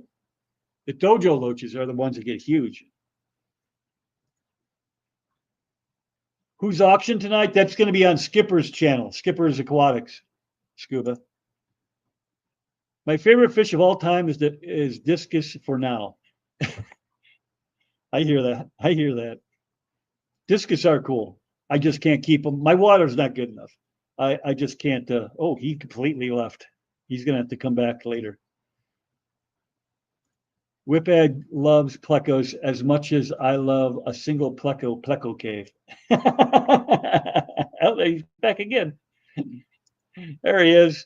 The dojo loaches are the ones that get huge. Who's auction tonight? That's going to be on Skipper's channel, Skipper's Aquatics, Scuba. My favorite fish of all time is discus for now. I hear that. I hear that. Discus are cool. I just can't keep them. My water's not good enough. I just can't. Oh, he completely left. He's going to have to come back later. Whipad loves plecos as much as I love a single pleco cave. Oh, he's back again. There he is.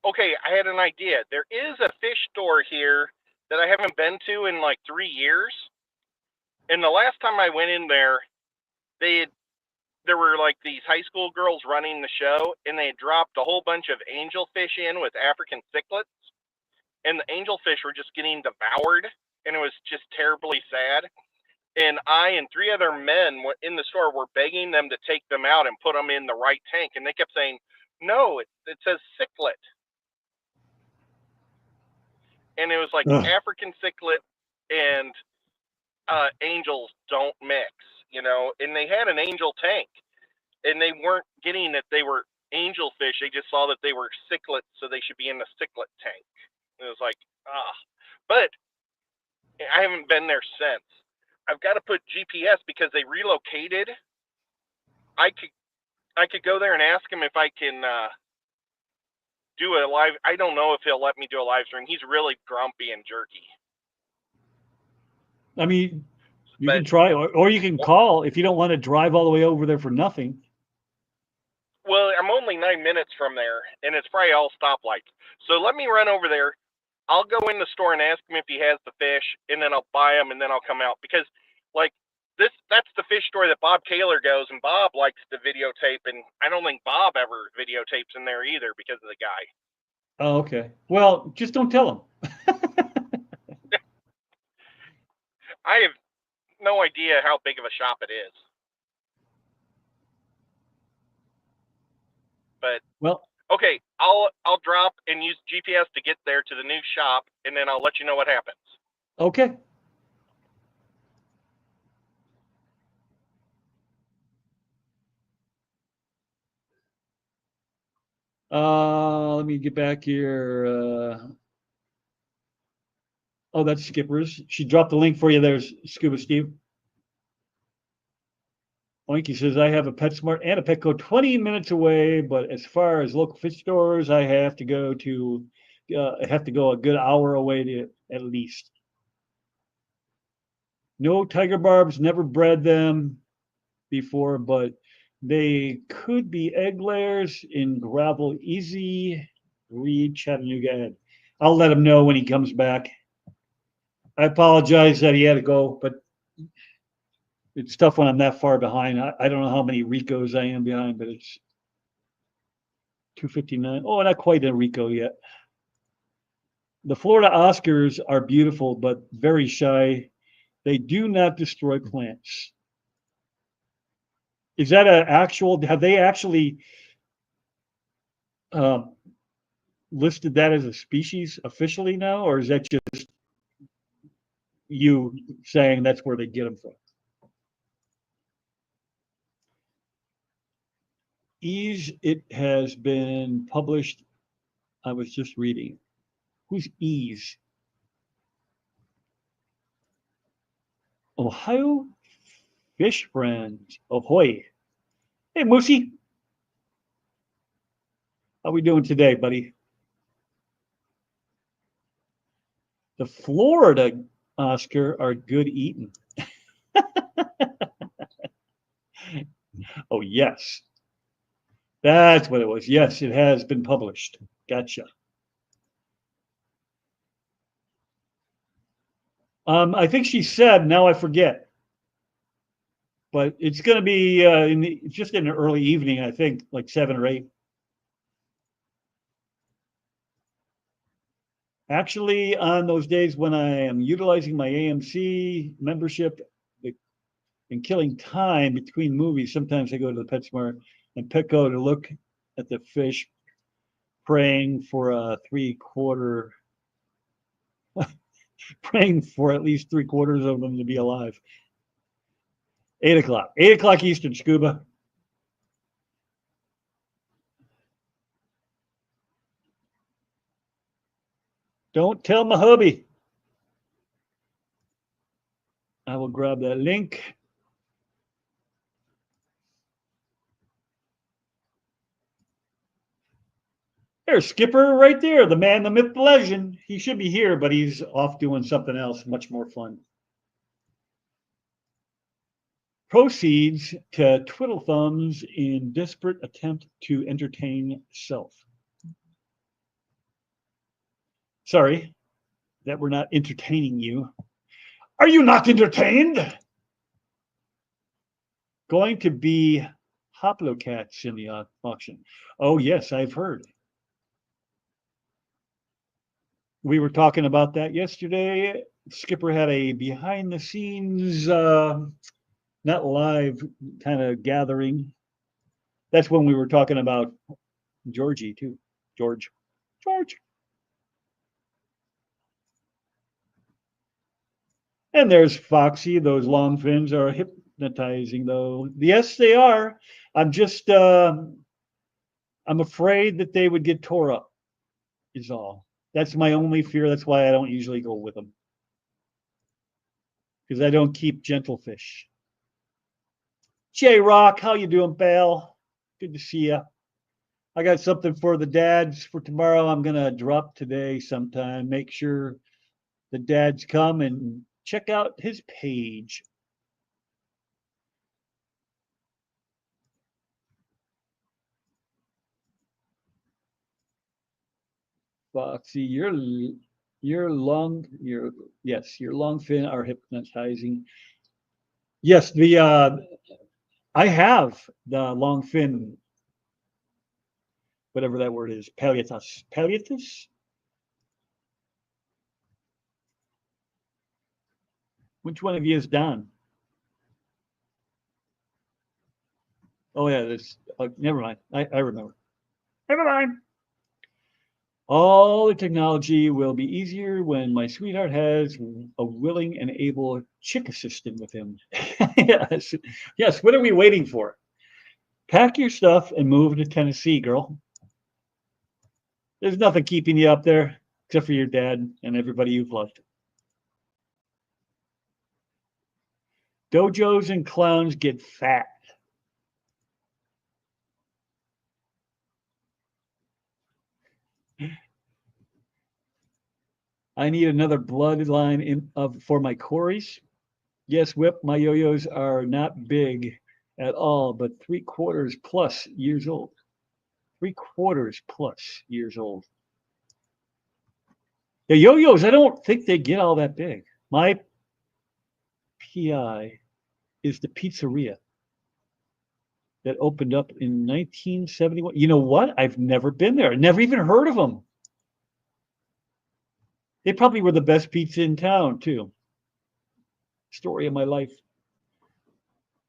Okay, I had an idea. There is a fish store here that I haven't been to in like 3 years. And the last time I went in there, there were like these high school girls running the show, and they had dropped a whole bunch of angelfish in with African cichlids. And the angelfish were just getting devoured, and it was just terribly sad. And I and 3 other men in the store were begging them to take them out and put them in the right tank. And they kept saying, no, it says cichlid. And it was like African cichlid and angels don't mix, you know. And they had an angel tank, and they weren't getting that they were angelfish. They just saw that they were cichlids, so they should be in the cichlid tank. And it was like, but I haven't been there since. I've got to put GPS because they relocated. I could go there and ask him if I can do a live. I don't know if he'll let me do a live stream. He's really grumpy and jerky. I mean, you can try, or you can call if you don't want to drive all the way over there for nothing. Well, I'm only 9 minutes from there, and it's probably all stoplights. So let me run over there. I'll go in the store and ask him if he has the fish, and then I'll buy them, and then I'll come out. Because, like, that's the fish store that Bob Kaler goes, and Bob likes to videotape, and I don't think Bob ever videotapes in there either because of the guy. Oh, okay. Well, just don't tell him. I have no idea how big of a shop it is. But, well, okay, I'll drop and use GPS to get there to the new shop, and then I'll let you know what happens. Okay. Let me get back here. Oh, that's Skipper's. She dropped the link for you there, Scuba Steve. Oinky says, I have a PetSmart and a Petco 20 minutes away, but as far as local fish stores, I have to go a good hour away at least. No tiger barbs, never bred them before, but they could be egg layers in gravel. Easy read Chattanooga. I'll let him know when he comes back. I apologize that he had to go, but it's tough when I'm that far behind. I don't know how many Ricos I am behind, but it's 2:59. Oh, not quite a Rico yet. The Florida Oscars are beautiful, but very shy. They do not destroy plants. Is that an actual? Have they actually listed that as a species officially now, or is that just you saying that's where they get them from? Ease, it has been published. I was just reading. Who's Ease? Ohio Fish Friends. Ahoy. Hey, Moosey. How we doing today, buddy? The Florida Oscar are good eating. Oh, yes. That's what it was. Yes, it has been published. Gotcha. I think she said, now I forget. But it's going to be just in the early evening, I think, like 7 or 8. Actually, on those days when I am utilizing my AMC membership, and killing time between movies. Sometimes I go to the PetSmart and Petco to look at the fish, praying for a 3/4, praying for at least 3/4 of them to be alive. 8 o'clock. 8 o'clock Eastern, Scuba. Don't tell my hubby. I will grab that link. There's Skipper right there, the man, the myth, the legend. He should be here, but he's off doing something else much more fun. Proceeds to twiddle thumbs in desperate attempt to entertain self. Sorry that we're not entertaining you. Are you not entertained? Going to be Hoplocats in the auction. Oh, yes, I've heard. We were talking about that yesterday. Skipper had a behind the scenes, not live kind of gathering. That's when we were talking about Georgie, too. George. And there's Foxy. Those long fins are hypnotizing, though. Yes, they are. I'm just, I'm afraid that they would get tore up, is all. That's my only fear. That's why I don't usually go with them. Because I don't keep gentle fish. J-Rock, how you doing, pal? Good to see you. I got something for the dads for tomorrow. I'm going to drop today sometime. Make sure the dads come and check out his page. Foxy, your long fin are hypnotizing. Yes, I have the long fin, whatever that word is, palliatus. Which one of you is Don? Oh yeah, this. Never mind. I remember. Never mind. All the technology will be easier when my sweetheart has a willing and able chick assistant with him. Yes. Yes. What are we waiting for? Pack your stuff and move to Tennessee, girl. There's nothing keeping you up there except for your dad and everybody you've loved. Dojos and clowns get fat. I need another bloodline for my Corys. Yes, Whip, my yo-yos are not big at all, but 3/4 plus years old. 3/4 plus years old. The yo-yos, I don't think they get all that big. My PI is the pizzeria that opened up in 1971. You know what? I've never been there. Never even heard of them. They probably were the best pizza in town, too. Story of my life.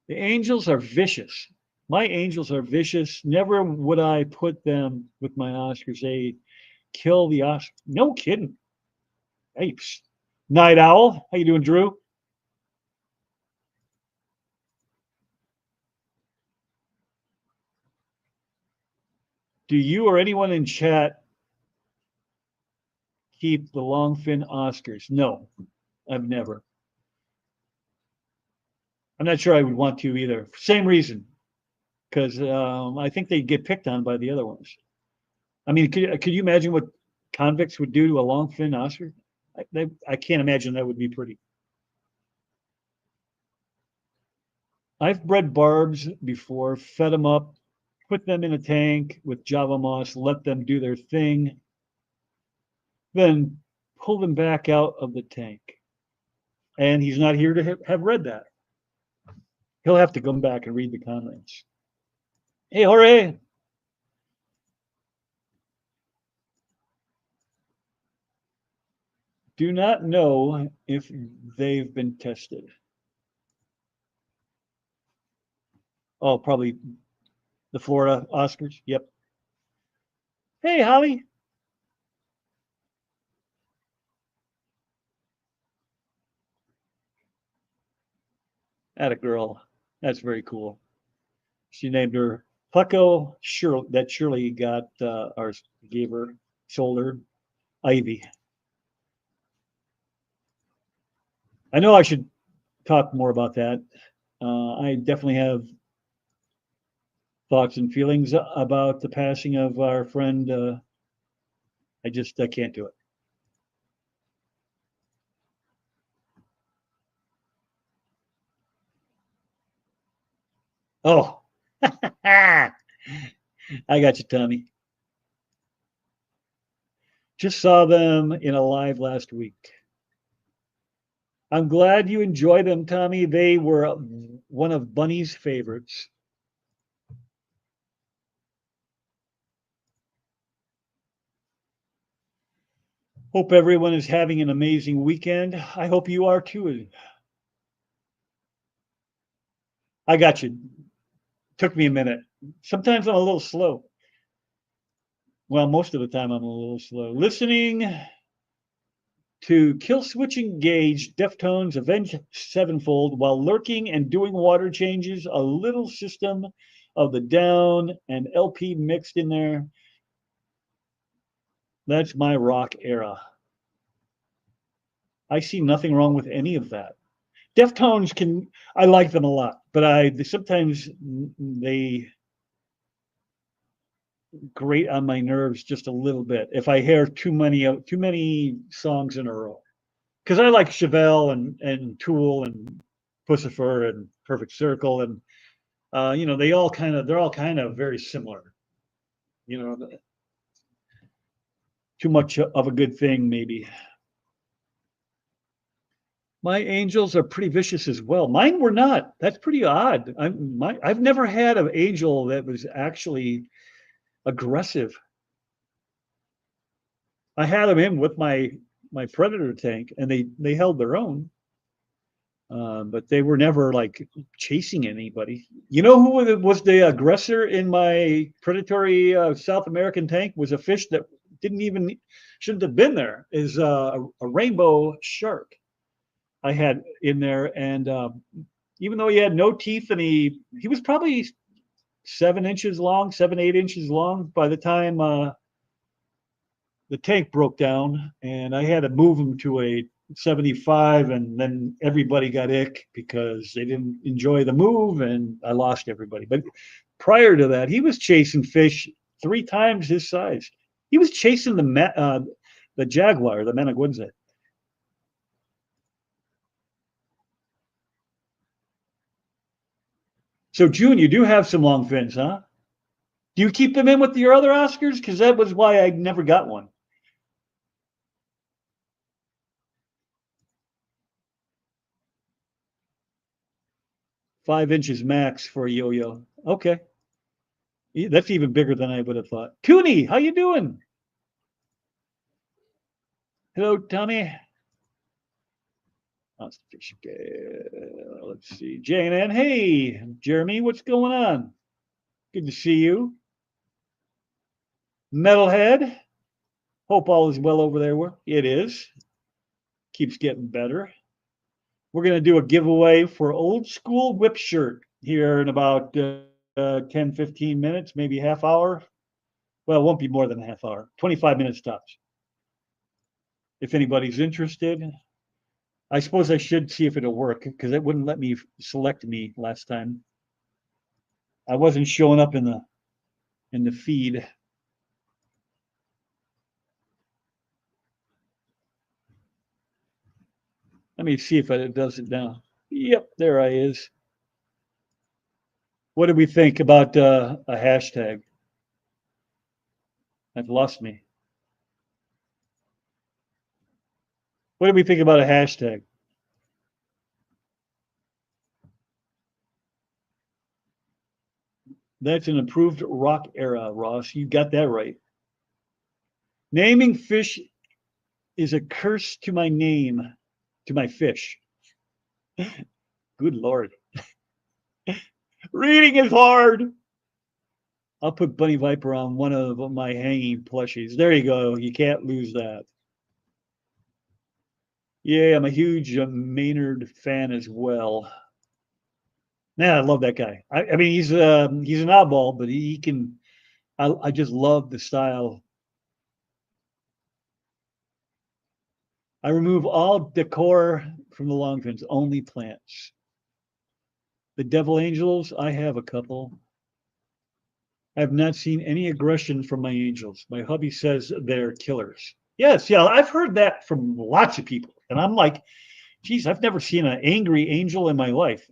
The Angels are vicious. My Angels are vicious. Never would I put them with my Oscars. They kill the Oscars. No kidding. Apes. Night Owl. How you doing, Drew? Do you or anyone in chat keep the longfin Oscars? No, I've never. I'm not sure I would want to either. Same reason, because I think they get picked on by the other ones. I mean, could you imagine what convicts would do to a longfin Oscar? I can't imagine that would be pretty. I've bred barbs before, fed them up, put them in a tank with Java moss, let them do their thing, then pull them back out of the tank. And he's not here to have read that. He'll have to come back and read the comments. Hey, Jorge. Do not know if they've been tested. Oh, probably the Florida Oscars. Yep. Hey, Holly. Atta girl. That's very cool. She named her Pucko Shirley. That Shirley got or gave her shoulder Ivy. I know I should talk more about that. I definitely have thoughts and feelings about the passing of our friend. I can't do it. Oh, I got you, Tommy. Just saw them in a live last week. I'm glad you enjoyed them, Tommy. They were one of Bunny's favorites. Hope everyone is having an amazing weekend. I hope you are too. I got you. Took me a minute. Sometimes I'm a little slow. Well, most of the time I'm a little slow. Listening to Kill Switch Engage, Deftones, Avenged Sevenfold, while lurking and doing water changes, a little System of the Down and LP mixed in there. That's my rock era. I see nothing wrong with any of that. Deftones I like them a lot, but sometimes they grate on my nerves just a little bit if I hear too many songs in a row. Because I like Chevelle and Tool and Pussifer and Perfect Circle and they're all kind of very similar. You know, too much of a good thing maybe. My angels are pretty vicious as well. Mine were not. That's pretty odd. I've never had an angel that was actually aggressive. I had them in with my Predator tank, and they held their own, but they were never like chasing anybody. You know who was the aggressor in my predatory South American tank? Was a fish that shouldn't have been there. Is a rainbow shark. I had in there, and even though he had no teeth, and he was probably 7 inches long, 7, 8 inches long by the time the tank broke down, and I had to move him to a 75, and then everybody got ick because they didn't enjoy the move, and I lost everybody. But prior to that, he was chasing fish 3 times his size. He was chasing the jaguar, the Managuinze. So, June, you do have some long fins, huh? Do you keep them in with your other Oscars? Because that was why I never got one. Five inches max for a yo-yo. Okay. That's even bigger than I would have thought. Cooney, how you doing? Hello, Tommy. Let's see. Jane Ann. Hey, Jeremy, what's going on? Good to see you. Metalhead. Hope all is well over there. It is. Keeps getting better. We're going to do a giveaway for Old School Whip Shirt here in about 10, 15 minutes, maybe half hour. Well, it won't be more than a half hour. 25 minutes tops. If anybody's interested, I suppose I should see if it'll work because it wouldn't let me select me last time. I wasn't showing up in the feed. Let me see if it does it now. Yep, there I is. What do we think about a hashtag? I've lost me. What do we think about a hashtag? That's an improved rock era, Ross. You got that right. Naming fish is a curse to my name, to my fish. Good Lord. Reading is hard. I'll put Bunny Viper on one of my hanging plushies. There you go. You can't lose that. Yeah, I'm a huge Maynard fan as well. Man, I love that guy. I mean, he's an oddball, but he can. I just love the style. I remove all decor from the long fins, only plants. The Devil Angels, I have a couple. I have not seen any aggression from my angels. My hubby says they're killers. Yes, yeah, I've heard that from lots of people. And I'm like, geez, I've never seen an angry angel in my life.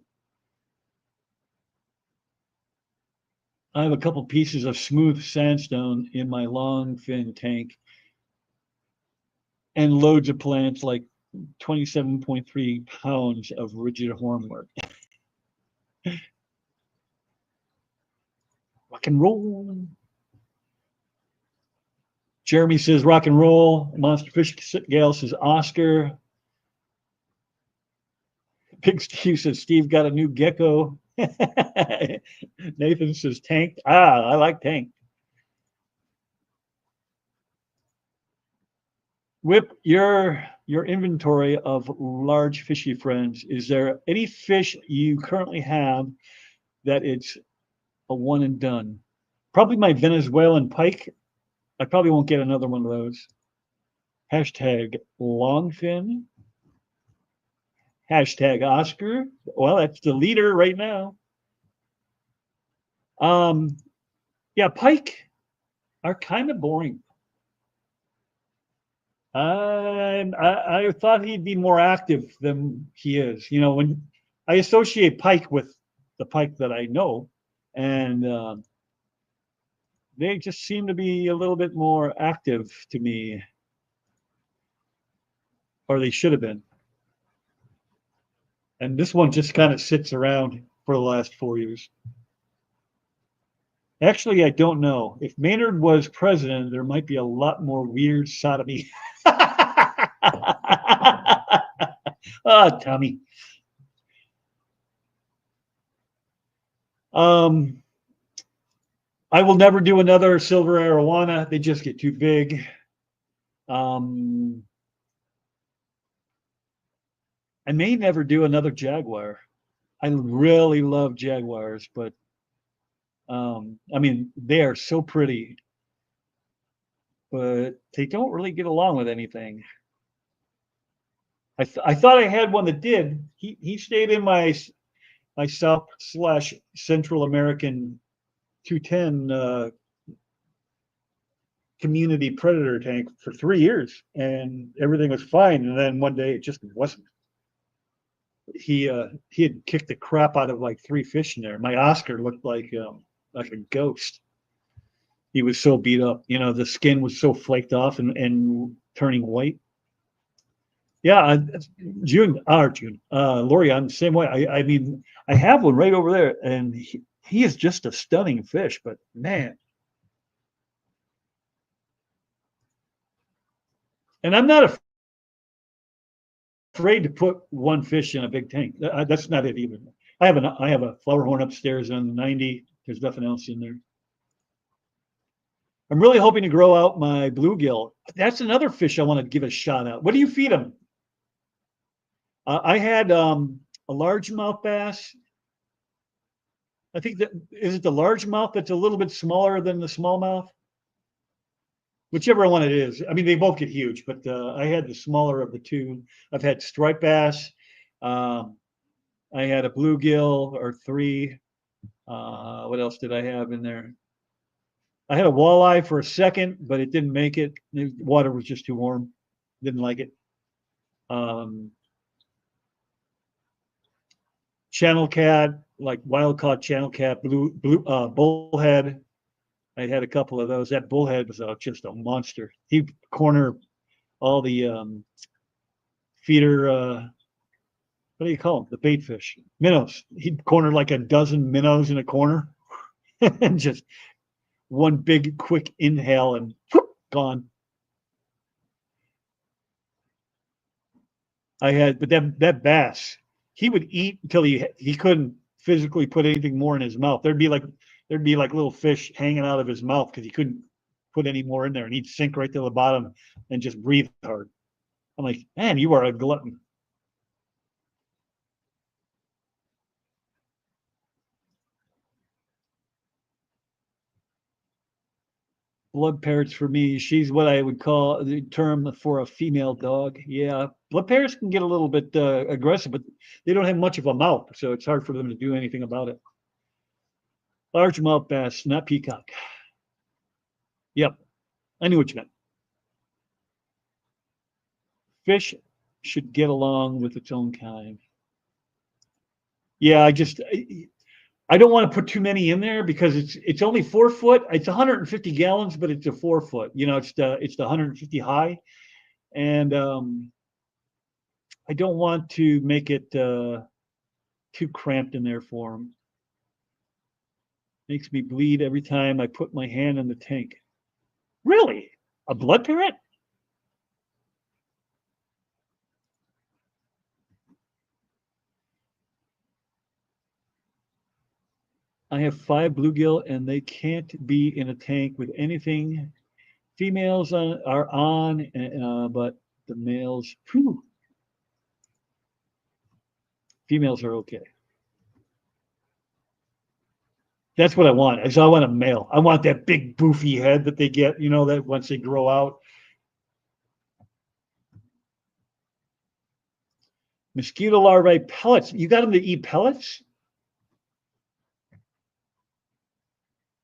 I have a couple pieces of smooth sandstone in my long fin tank and loads of plants, like 27.3 pounds of rigid hornwork. Rock and roll. Jeremy says rock and roll. Monster Fish Gal says Oscar. Big Steve says Steve got a new gecko. Nathan says tank. I like tank. Whip, your inventory of large fishy friends. Is there any fish you currently have that it's a one and done? Probably my Venezuelan pike. I probably won't get another one of those. Hashtag longfin. Hashtag Oscar. Well, that's the leader right now. Yeah, pike are kind of boring. I thought he'd be more active than he is. You know, when I associate pike with the pike that I know, and they just seem to be a little bit more active to me, or they should have been. And this one just kind of sits around for the last 4 years. Actually, I don't know. If Maynard was president, there might be a lot more weird sodomy. Oh, Tommy. I will never do another silver arowana. They just get too big. I may never do another jaguar. I really love jaguars, but I mean, they are so pretty, but they don't really get along with anything. I thought I had one that did. He stayed in my South / Central American 210 community predator tank for 3 years, and everything was fine. And then one day it just wasn't. He had kicked the crap out of like 3 fish in there. My Oscar looked like a ghost. He was so beat up. You know, the skin was so flaked off and turning white. Yeah, June, Lori, I'm the same way. I mean, I have one right over there, and he is just a stunning fish. But man, and I'm not afraid to put one fish in a big tank. That's not it either. I have a flower horn upstairs on 90. There's nothing else in there. I'm really hoping to grow out my bluegill. That's another fish I want to give a shot at. What do you feed them? I had a largemouth bass. I think that is it the largemouth that's a little bit smaller than the smallmouth? Whichever one it is. I mean, they both get huge, but I had the smaller of the two. I've had striped bass. I had a bluegill or 3. What else did I have in there? I had a walleye for a second, but it didn't make it. The water was just too warm. Didn't like it. Channel cat, like wild caught channel cat, bullhead. I had a couple of those. That bullhead was just a monster. He'd corner all the feeder. What do you call them? The bait fish, minnows. He'd corner like a dozen minnows in a corner, and just one big quick inhale and whoop, gone. I had, but that bass, he would eat until he couldn't physically put anything more in his mouth. There'd be like little fish hanging out of his mouth because he couldn't put any more in there, and he'd sink right to the bottom and just breathe hard. I'm like, man, you are a glutton. Blood parrots for me, she's what I would call the term for a female dog. Yeah, blood parrots can get a little bit aggressive, but they don't have much of a mouth, so it's hard for them to do anything about it. Largemouth bass, not peacock. Yep, I knew what you meant. Fish should get along with its own kind. Yeah, I don't want to put too many in there because it's only 4 foot. It's 150 gallons, but it's a 4 foot. You know, it's the 150 high, and I don't want to make it too cramped in there for them. Makes me bleed every time I put my hand in the tank. Really? A blood parrot? I have 5 bluegill and they can't be in a tank with anything. Females are on, but the males, whew, females are okay. That's what I want. I want a male. I want that big boofy head that they get, you know, that once they grow out. Mosquito larvae pellets. You got them to eat pellets?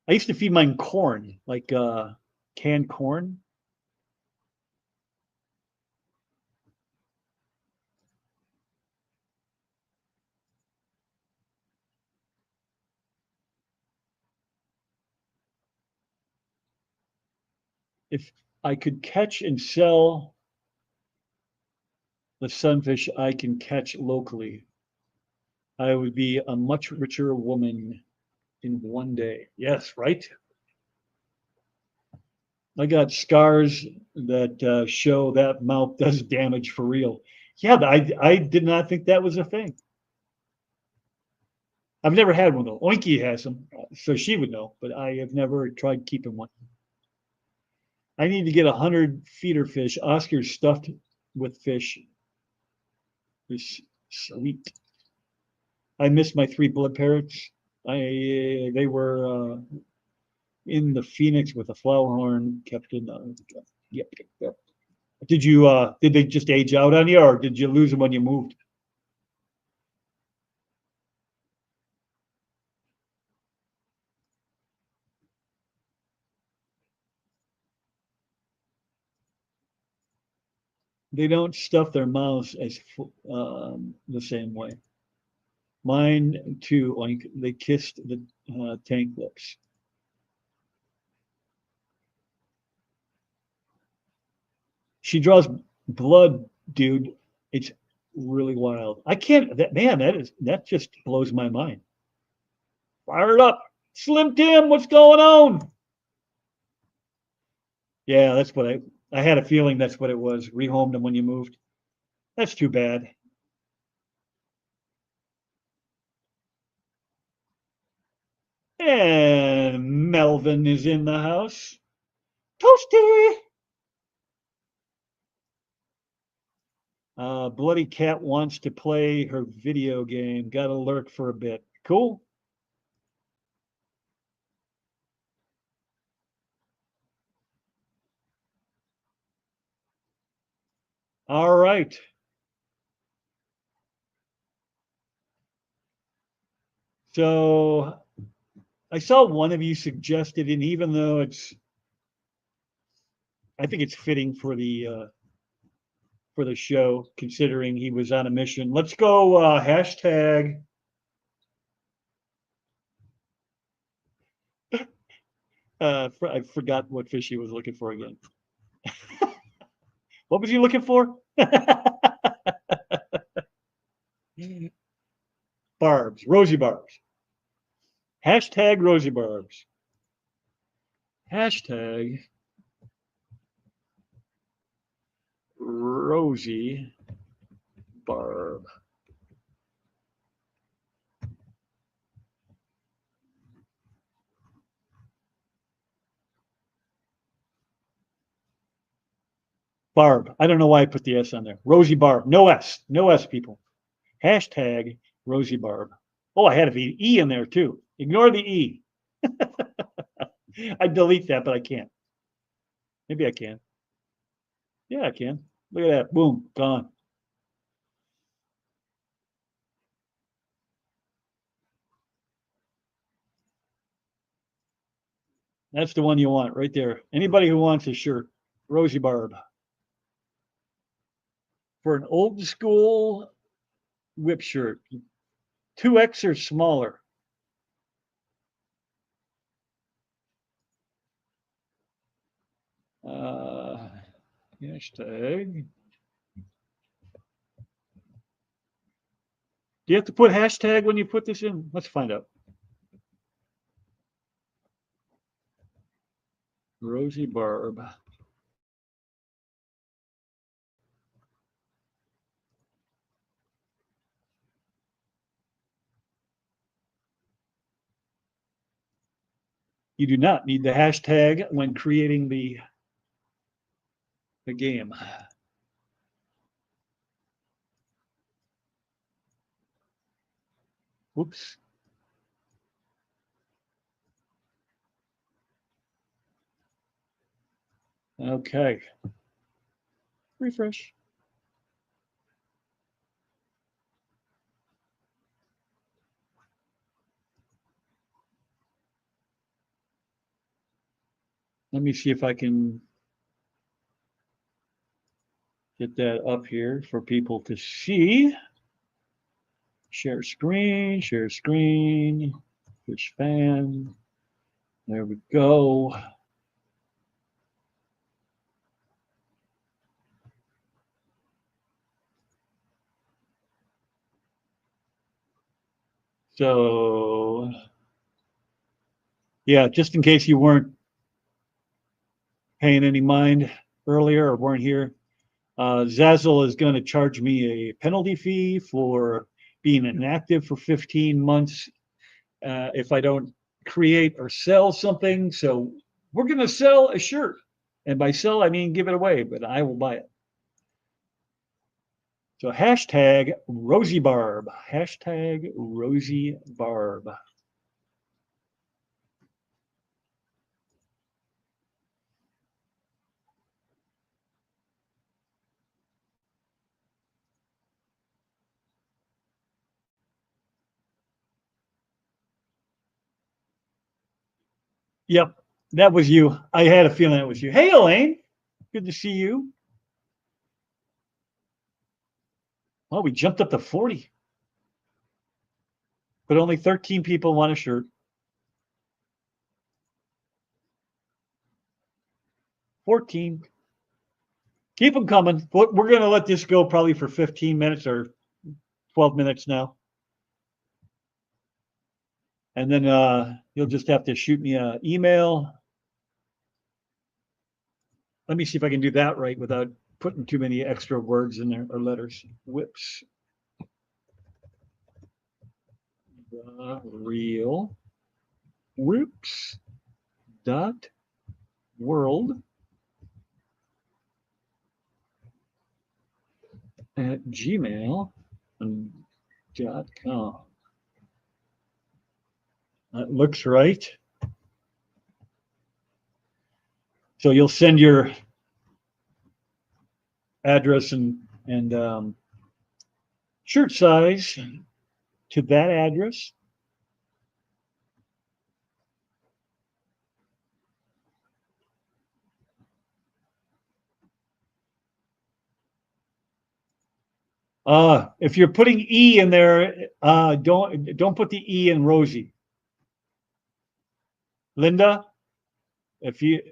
I used to feed mine corn, like canned corn. If I could catch and sell the sunfish I can catch locally, I would be a much richer woman in one day. Yes, right? I got scars that show that mouth does damage for real. Yeah, I did not think that was a thing. I've never had one though. Oinky has them, so she would know, but I have never tried keeping one. I need to get 100 feeder fish. Oscar's stuffed with fish is sweet. I missed my 3 blood parrots. They were in the Phoenix with a flower horn kept in. Yep, yep. Did they just age out on you, or did you lose them when you moved? They don't stuff their mouths as the same way. Mine too. Like they kissed the tank lips. She draws blood, dude. It's really wild. I can't. That man. That just blows my mind. Fire it up, Slim Tim. What's going on? Yeah, that's what I had a feeling that's what it was. Rehomed them when you moved. That's too bad. And Melvin is in the house. Toasty. Bloody Cat wants to play her video game. Got to lurk for a bit. Cool. All right. So I saw one of you suggested, and even though I think it's fitting for the show, considering he was on a mission. Let's go hashtag. I forgot what fish he was looking for again. What was he looking for? Barbs, rosy barbs. Hashtag rosy barbs. Hashtag rosy barb. Barb. I don't know why I put the S on there. Rosie Barb. No S. No S, people. Hashtag Rosie Barb. Oh, I had an E in there too. Ignore the E. I delete that, but I can't. Maybe I can. Yeah, I can. Look at that. Boom. Gone. That's the one you want right there. Anybody who wants a shirt, Rosie Barb. For an old school whip shirt, 2X or smaller. Hashtag. Do you have to put hashtag when you put this in? Let's find out. Rosie Barb. You do not need the hashtag when creating the game. Whoops. Okay. Refresh. Let me see if I can get that up here for people to see. Share screen, push fan. There we go. So, yeah, just in case you weren't paying any mind earlier or weren't here, Zazzle is going to charge me a penalty fee for being inactive for 15 months if I don't create or sell something. So we're going to sell a shirt. And by sell, I mean give it away, but I will buy it. So hashtag Rosie Barb. Hashtag Rosie Barb. Yep, that was you. I had a feeling it was you. Hey, Elaine. Good to see you. Well, we jumped up to 40. But only 13 people want a shirt. 14. Keep them coming. We're going to let this go probably for 15 minutes or 12 minutes now. And then you'll just have to shoot me an email. Let me see if I can do that right without putting too many extra words in there or letters. Whips. The real whips dot world at gmail.com. That looks right. So you'll send your address and shirt size to that address. If you're putting E in there, don't put the E in Rosie. Linda,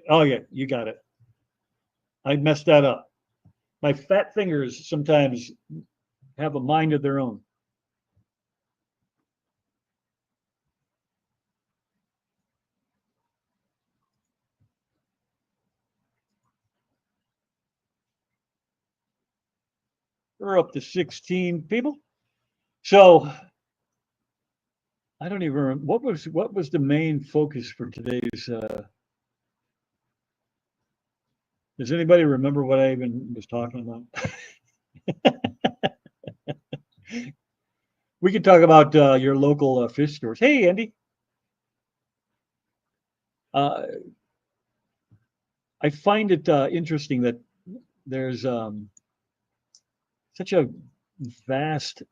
oh yeah, you got it. I messed that up. My fat fingers sometimes have a mind of their own. We're up to 16 people. So I don't even remember what was the main focus for today's Does anybody remember what I even was talking about? We could talk about your local fish stores. Hey, Andy. I find it interesting that there's such a vast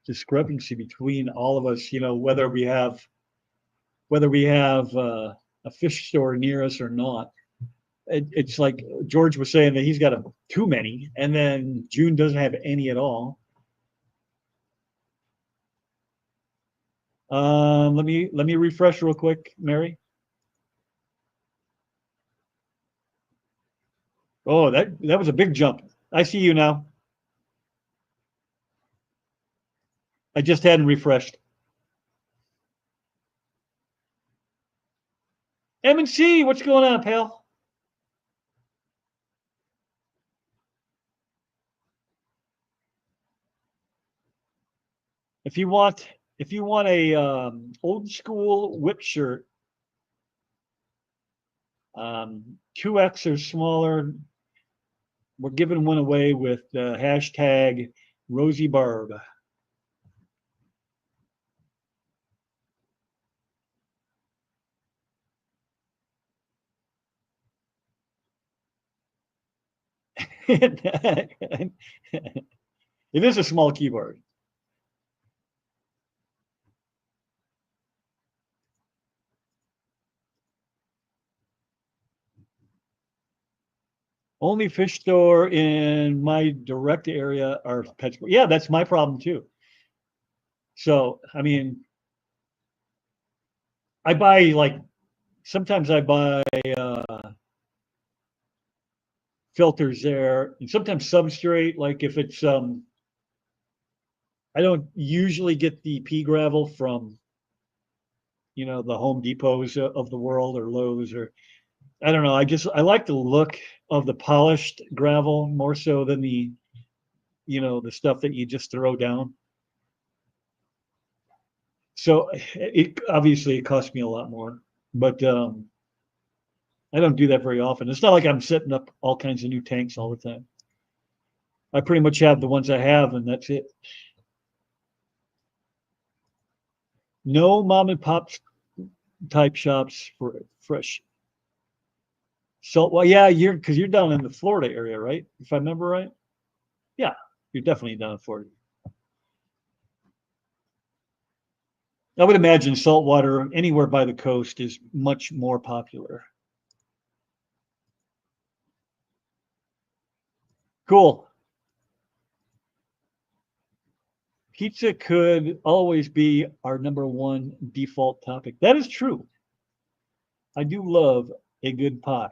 discrepancy between all of us. You know, whether we have a fish store near us or not. It's like George was saying that he's got too many, and then June doesn't have any at all. Let me refresh real quick, Mary. Oh, that was a big jump. I see you now. I just hadn't refreshed. M&C, what's going on, pal? If you want a old school whip shirt, 2X or smaller, we're giving one away with the hashtag Rosie Barb. It is a small keyboard. Only fish store in my direct area are PetSmart. Yeah, that's my problem too. So, I mean, I buy sometimes I buy filters there, and sometimes substrate. Like if it's I don't usually get the pea gravel from the Home Depots of the world or Lowe's or I don't know. I like the look of the polished gravel more so than the stuff that you just throw down. So it obviously it costs me a lot more, but I don't do that very often. It's not like I'm setting up all kinds of new tanks all the time. I pretty much have the ones I have, and that's it. No mom and pop type shops for fresh. So, well, yeah, because you're down in the Florida area, right? If I remember right. Yeah, you're definitely down in Florida. I would imagine saltwater anywhere by the coast is much more popular. Cool. Pizza could always be our number one default topic. That is true. I do love a good pie.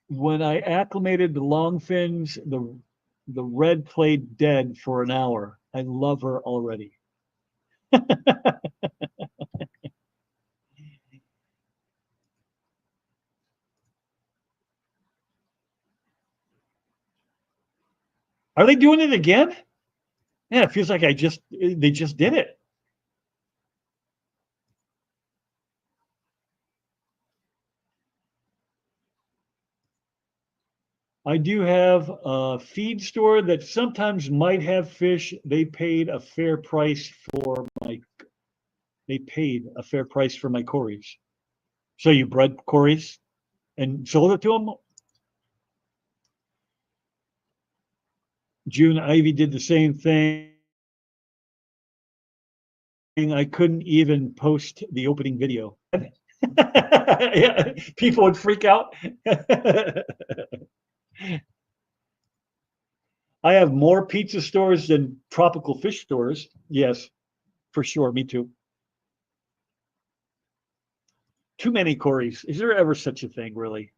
When I acclimated the longfins, the red played dead for an hour. I love her already. Are they doing it again? Yeah, it feels like they just did it. I do have a feed store that sometimes might have fish. They paid a fair price for my Corys. So you bred Corys and sold it to them? June Ivy did the same thing. I couldn't even post the opening video. Yeah, people would freak out. I have more pizza stores than tropical fish stores. Yes, for sure. Me too. Too many Corys. Is there ever such a thing, really?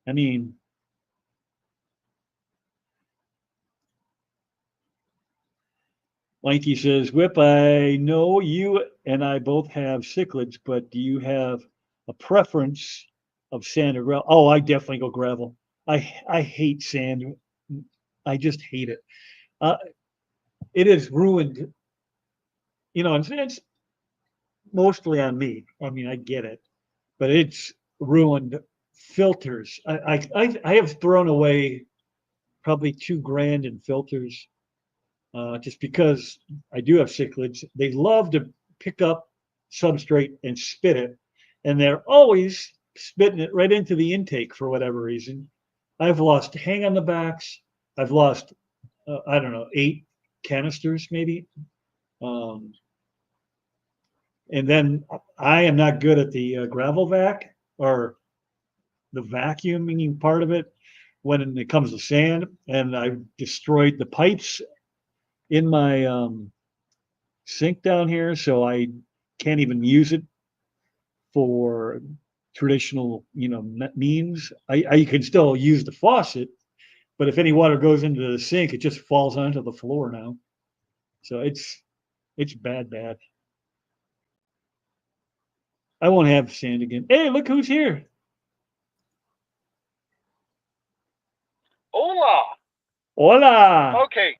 I mean, Lanky says, Whip, I know you and I both have cichlids, but do you have a preference of sand or gravel? Oh, I definitely go gravel. I hate sand. I just hate it. It is ruined. And mostly on me. I mean, I get it, but it's ruined filters. I have thrown away probably $2,000 in filters, just because I do have cichlids. They love to pick up substrate and spit it, and they're always spitting it right into the intake for whatever reason. I've lost hang on the backs. I've lost, I don't know, 8 canisters maybe. Um, and then I am not good at the gravel vac or the vacuuming part of it when it comes to sand. And I've destroyed the pipes in my sink down here, so I can't even use it for traditional, means. I can still use the faucet, but if any water goes into the sink, it just falls onto the floor now. So it's bad, bad. I won't have sand again. Hey, look who's here. Hola. Hola. Okay.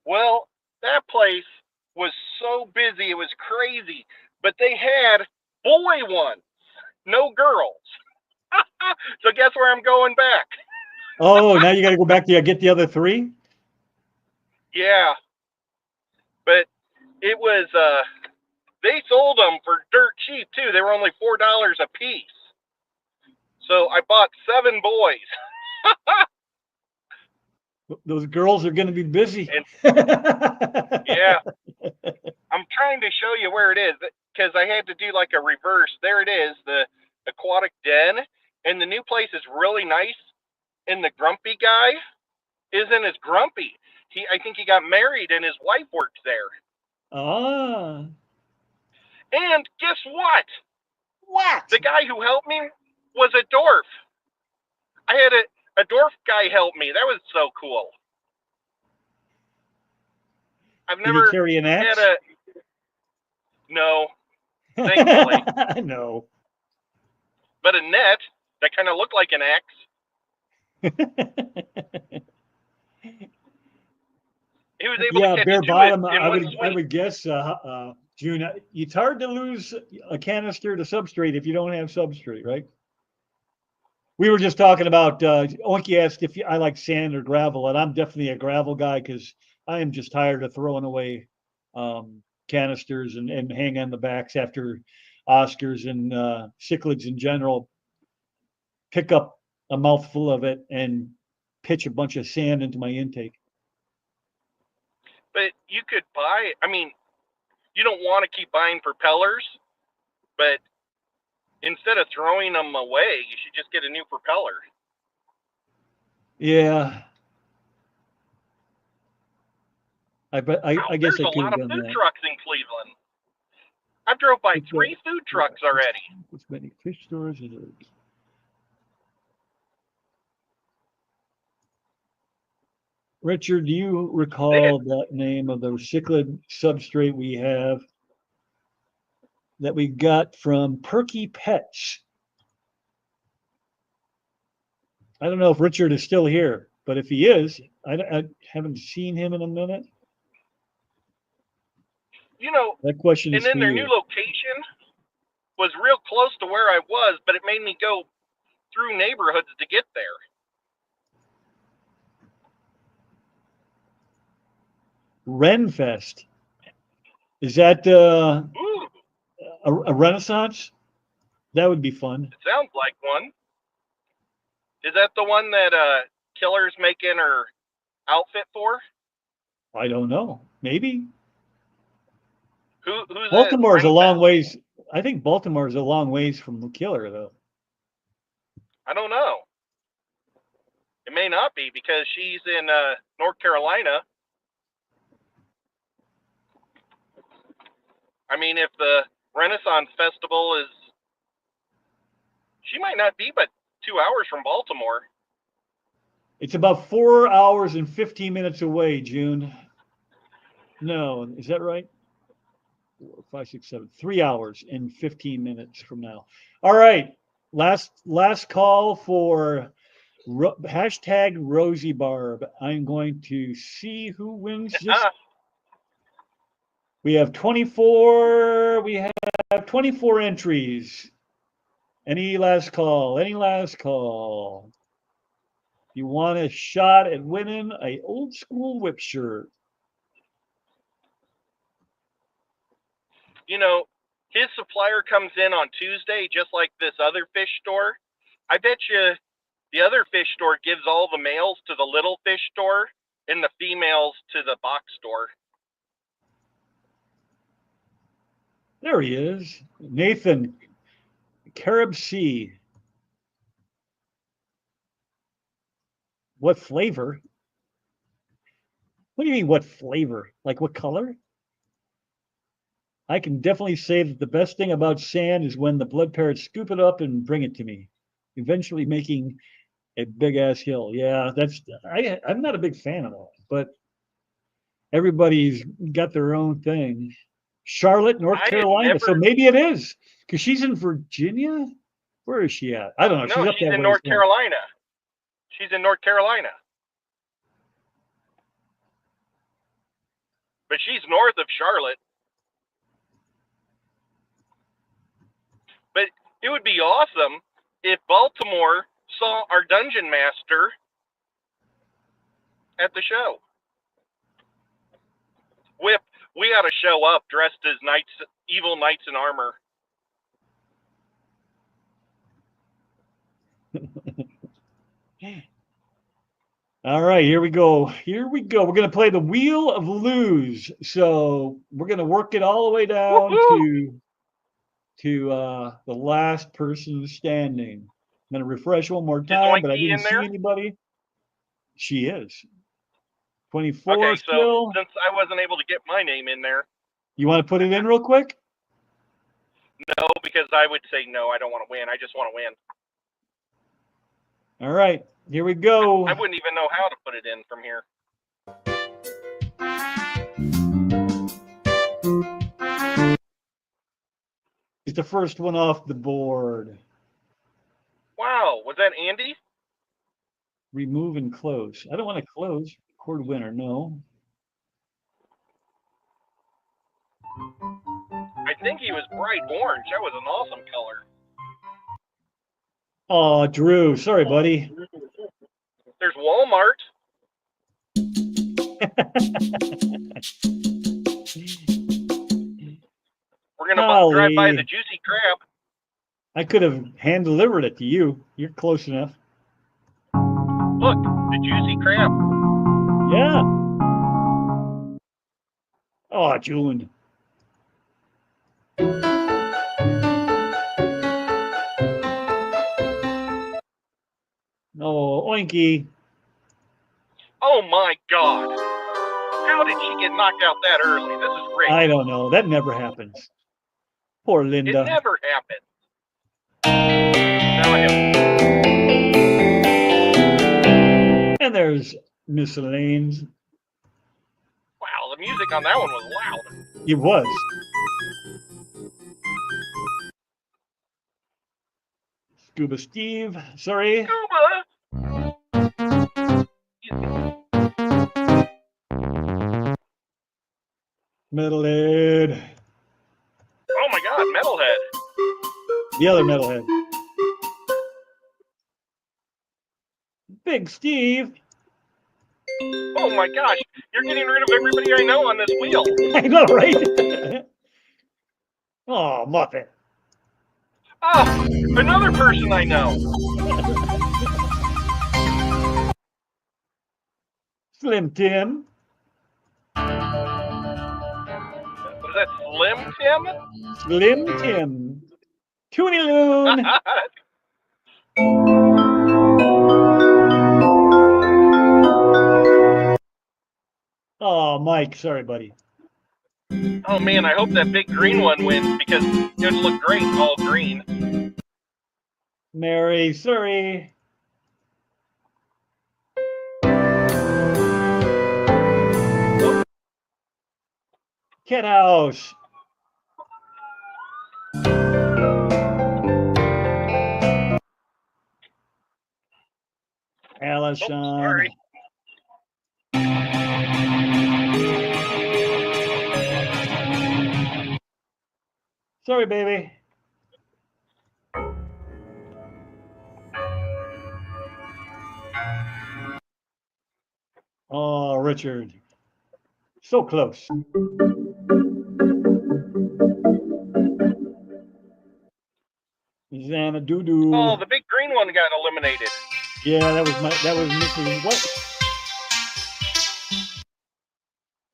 Well, that place was so busy, it was crazy. But they had boy ones, no girls. So guess where I'm going back? Oh, now you got to go back to get the other 3? Yeah. But it was they sold them for dirt cheap too. They were only $4 a piece. So I bought 7 boys. Those girls are going to be busy. And yeah. I'm trying to show you where it is because I had to do like a reverse. There it is, the aquatic den. And the new place is really nice. And the grumpy guy isn't as grumpy. I think he got married and his wife works there. Ah. And guess what? What? The guy who helped me was a dwarf. I had a dwarf guy help me. That was so cool. I've Did he never carry an axe? had no, thankfully. No. But a net that kind of looked like an axe. He was able to catch bare 2 bottom. in I one would swing. guess, June. It's hard to lose a canister to substrate if you don't have substrate, right? We were just talking about. Oinky asked if I like sand or gravel, and I'm definitely a gravel guy because I am just tired of throwing away canisters and hang on the backs after Oscars and cichlids in general pick up a mouthful of it and pitch a bunch of sand into my intake. But you could buy, I mean, you don't want to keep buying propellers, but instead of throwing them away, you should just get a new propeller. Yeah. I guess There's I a could lot have of done food that. trucks in Cleveland. I've drove by 3 food trucks already. As many fish stores as Richard, do you recall that name of the cichlid substrate we have that we got from Perky Pets? I don't know if Richard is still here, but if he is, I haven't seen him in a minute. You know, That question and is for then their new you. location was real close to where I was, but it made me go through neighborhoods to get there. Renfest. Is that Ooh, a Renaissance? That would be fun. it sounds like one. Is that the one that Killer's making her outfit for? I don't know. Maybe. Who's Baltimore's a that? long ways. I think Baltimore's a long ways from the Killer, though. I don't know. It may not be because she's in North Carolina. I mean, if the Renaissance Festival is, she might not be but 2 hours from Baltimore. It's about 4 hours and 15 minutes away, June. No, is that right? 4, 5, 6, 7. 3 hours and 15 minutes from now. All right. Last call for hashtag Rosie Barb. I'm going to see who wins this. We have 24. We have 24 entries. Any last call? Any last call? You want a shot at winning a old school whip shirt? You know, his supplier comes in on Tuesday, just like this other fish store. I bet you the other fish store gives all the males to the little fish store and the females to the box store. There he is. Nathan, Carib Sea. What flavor? What do you mean, what flavor? Like what color? I can definitely say that the best thing about sand is when the blood parrots scoop it up and bring it to me, eventually making a big ass hill. Yeah, I'm not a big fan of that, but everybody's got their own thing. Charlotte, North Carolina. So maybe it is because she's in Virginia. Where is she at? I don't know. No, she's up she's that in way North somewhere. Carolina. She's in North Carolina. But she's north of Charlotte. But it would be awesome if Baltimore saw our dungeon master at the show. Whip, we ought to show up dressed as knights, evil knights in armor. All right, here we go. Here we go. We're going to play the Wheel of Lose. So we're going to work it all the way down to the last person standing. I'm going to refresh one more time, but I didn't see anybody. She is. 24 okay, still. So since I wasn't able to get my name in there. You want to put it in real quick? No, because I would say no, I don't want to win. I just want to win. All right, here we go. I wouldn't even know how to put it in from here. It's the first one off the board. Wow, was that Andy? Remove and close. I don't want to close. Record winner, no. I think he was bright orange. That was an awesome color. Oh, Drew. Sorry, buddy. There's Walmart. We're going to drive by the Juicy Crab. I could have hand delivered it to you. You're close enough. Look, the Juicy Crab. Yeah. Oh, June. Oh, oinky. Oh, my God. How did she get knocked out that early? This is great. I don't know. That never happens. Poor Linda. It never happened. Now I have... And there's Miss Elaine's. Wow, the music on that one was loud. It was. Scuba Steve. Sorry. Scuba! Metalhead. Oh my God, Metalhead. The other Metalhead. Big Steve. Oh my gosh, you're getting rid of everybody I know on this wheel. I know, right? Oh, Muppet. Oh, another person I know. Slim Tim. Was that Slim Tim? Slim Tim. Toonie Loon. Oh, Mike. Sorry, buddy. Oh man, I hope that big green one wins because it would look great all green. Mary, sorry. Cat House. Allison. Oh, sorry. Sorry, baby. Oh, Richard. So close. Xanadu. Oh, the big green one got eliminated. Yeah, that was Mrs. What?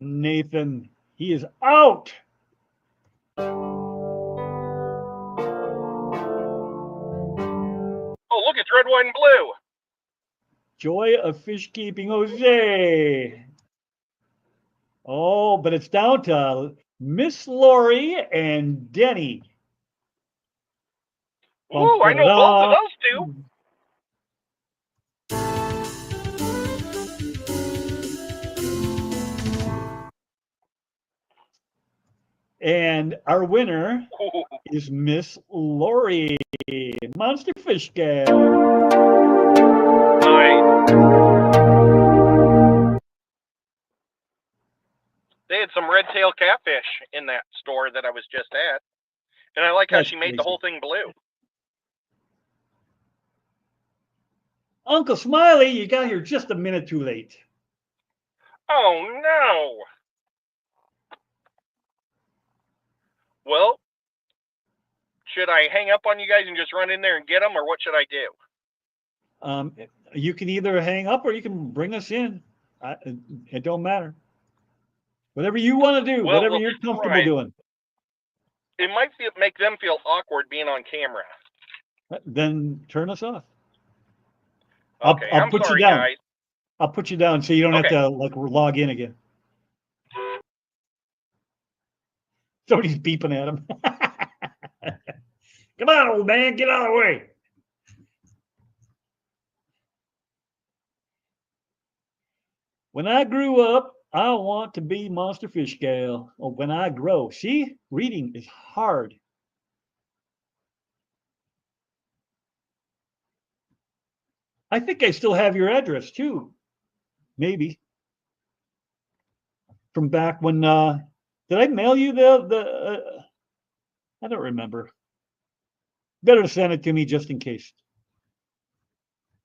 Nathan. He is out. Oh, look, it's red, white, and blue. Joy of fish keeping, Jose. Oh, but it's down to Miss Lori and Denny. Ooh, I know both of those two. And our winner Ooh. is Miss Lori, Monster Fish Gal. Nice. They had some red tail catfish in that store that I was just at. And I like how That's she made crazy. the whole thing blue. Uncle Smiley, you got here just a minute too late. Oh, no. Well, should I hang up on you guys and just run in there and get them, or what should I do? You can either hang up or you can bring us in. It don't matter. Whatever you want to do, Well, whatever we'll you're comfortable try. doing. It might make them feel awkward being on camera. Then turn us off. Okay, I'll I'm put sorry, you down. guys. I'll put you down so you don't Okay. have to like log in again. Somebody's beeping at him. Come on, old man, get out of the way. When I grew up, I want to be Monster Fish Gal. Or when I grow. See, reading is hard. I think I still have your address too. Maybe. From back when did I mail you the I don't remember. Better to send it to me just in case.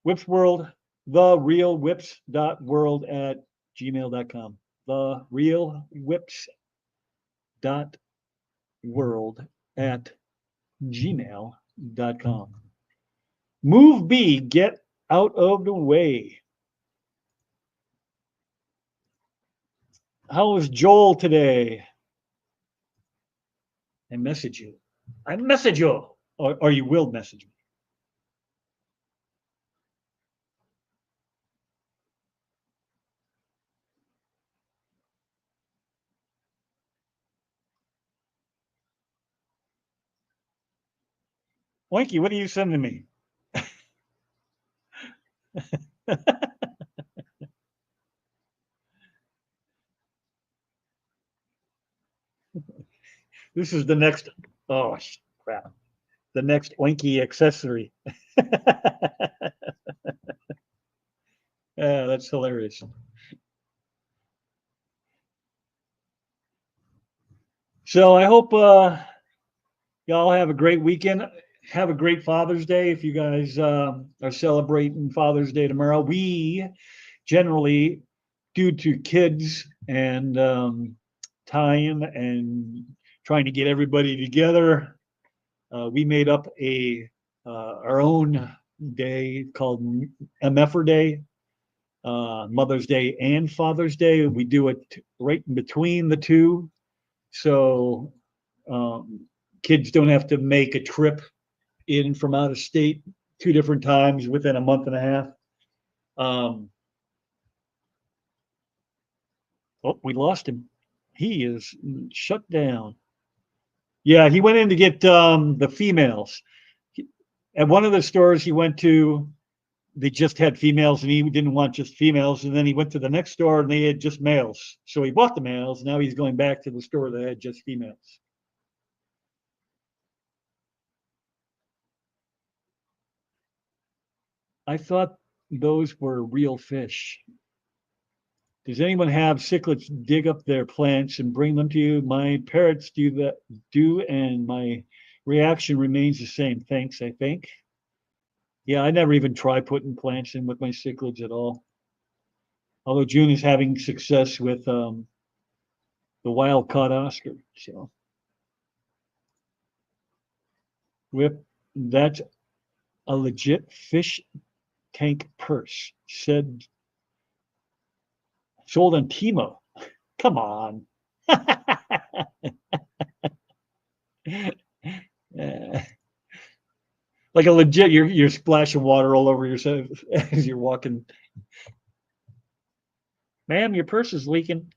Whips World, therealwhips.world@gmail.com. Therealwhips.world@gmail.com. Move B, get out of the way. How was Joel today? I message you. Or you will message me. Winky, what are you sending me? This is the next, oh crap, the next Oinky accessory. Yeah, that's hilarious. So I hope y'all have a great weekend. Have a great Father's Day if you guys are celebrating Father's Day tomorrow. We generally, due to kids and time and trying to get everybody together, we made up our own day called MFR Day, Mother's Day and Father's Day. We do it right in between the two, so kids don't have to make a trip in from out of state 2 different times within a month and a half. Oh, we lost him. He is shut down. Yeah, he went in to get the females. At one of the stores he went to, they just had females and he didn't want just females. And then he went to the next store and they had just males. So he bought the males. Now he's going back to the store that had just females. I thought those were real fish. Does anyone have cichlids dig up their plants and bring them to you? My parrots do, and my reaction remains the same. Thanks, I think. Yeah, I never even try putting plants in with my cichlids at all. Although June is having success with the wild caught Oscar. So, Whip, that's a legit fish tank purse. Sold on Timo. Come on. Like a legit, you're splashing water all over yourself as you're walking. Ma'am, your purse is leaking.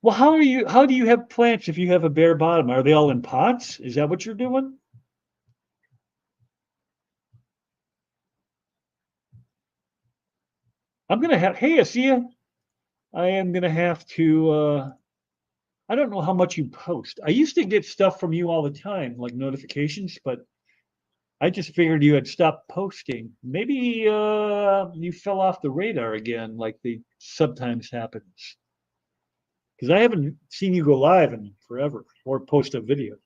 Well, how do you have plants if you have a bare bottom? Are they all in pots? Is that what you're doing? I'm gonna have, hey, Asia, I am gonna have to I don't know how much you post. I used to get stuff from you all the time, like notifications, but I just figured you had stopped posting. Maybe you fell off the radar again, like the sometimes happens. Because I haven't seen you go live in forever or post a video.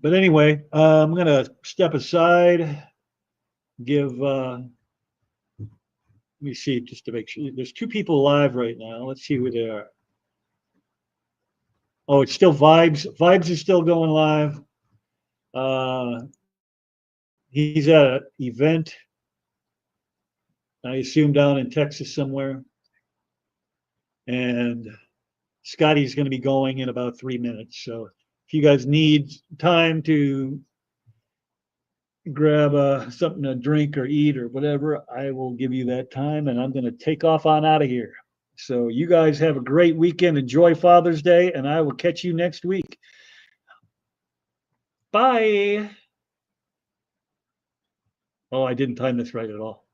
But anyway, I'm gonna step aside, give let me see just to make sure there's 2 people live right now. Let's see who they are. Oh, it's still Vibes. Vibes is still going live. He's at an event, I assume down in Texas somewhere. And Scotty's going to be going in about 3 minutes. So if you guys need time to grab something to drink or eat or whatever, I will give you that time, and I'm going to take off on out of here. So you guys have a great weekend. Enjoy Father's Day, and I will catch you next week. Bye. Oh, I didn't time this right at all.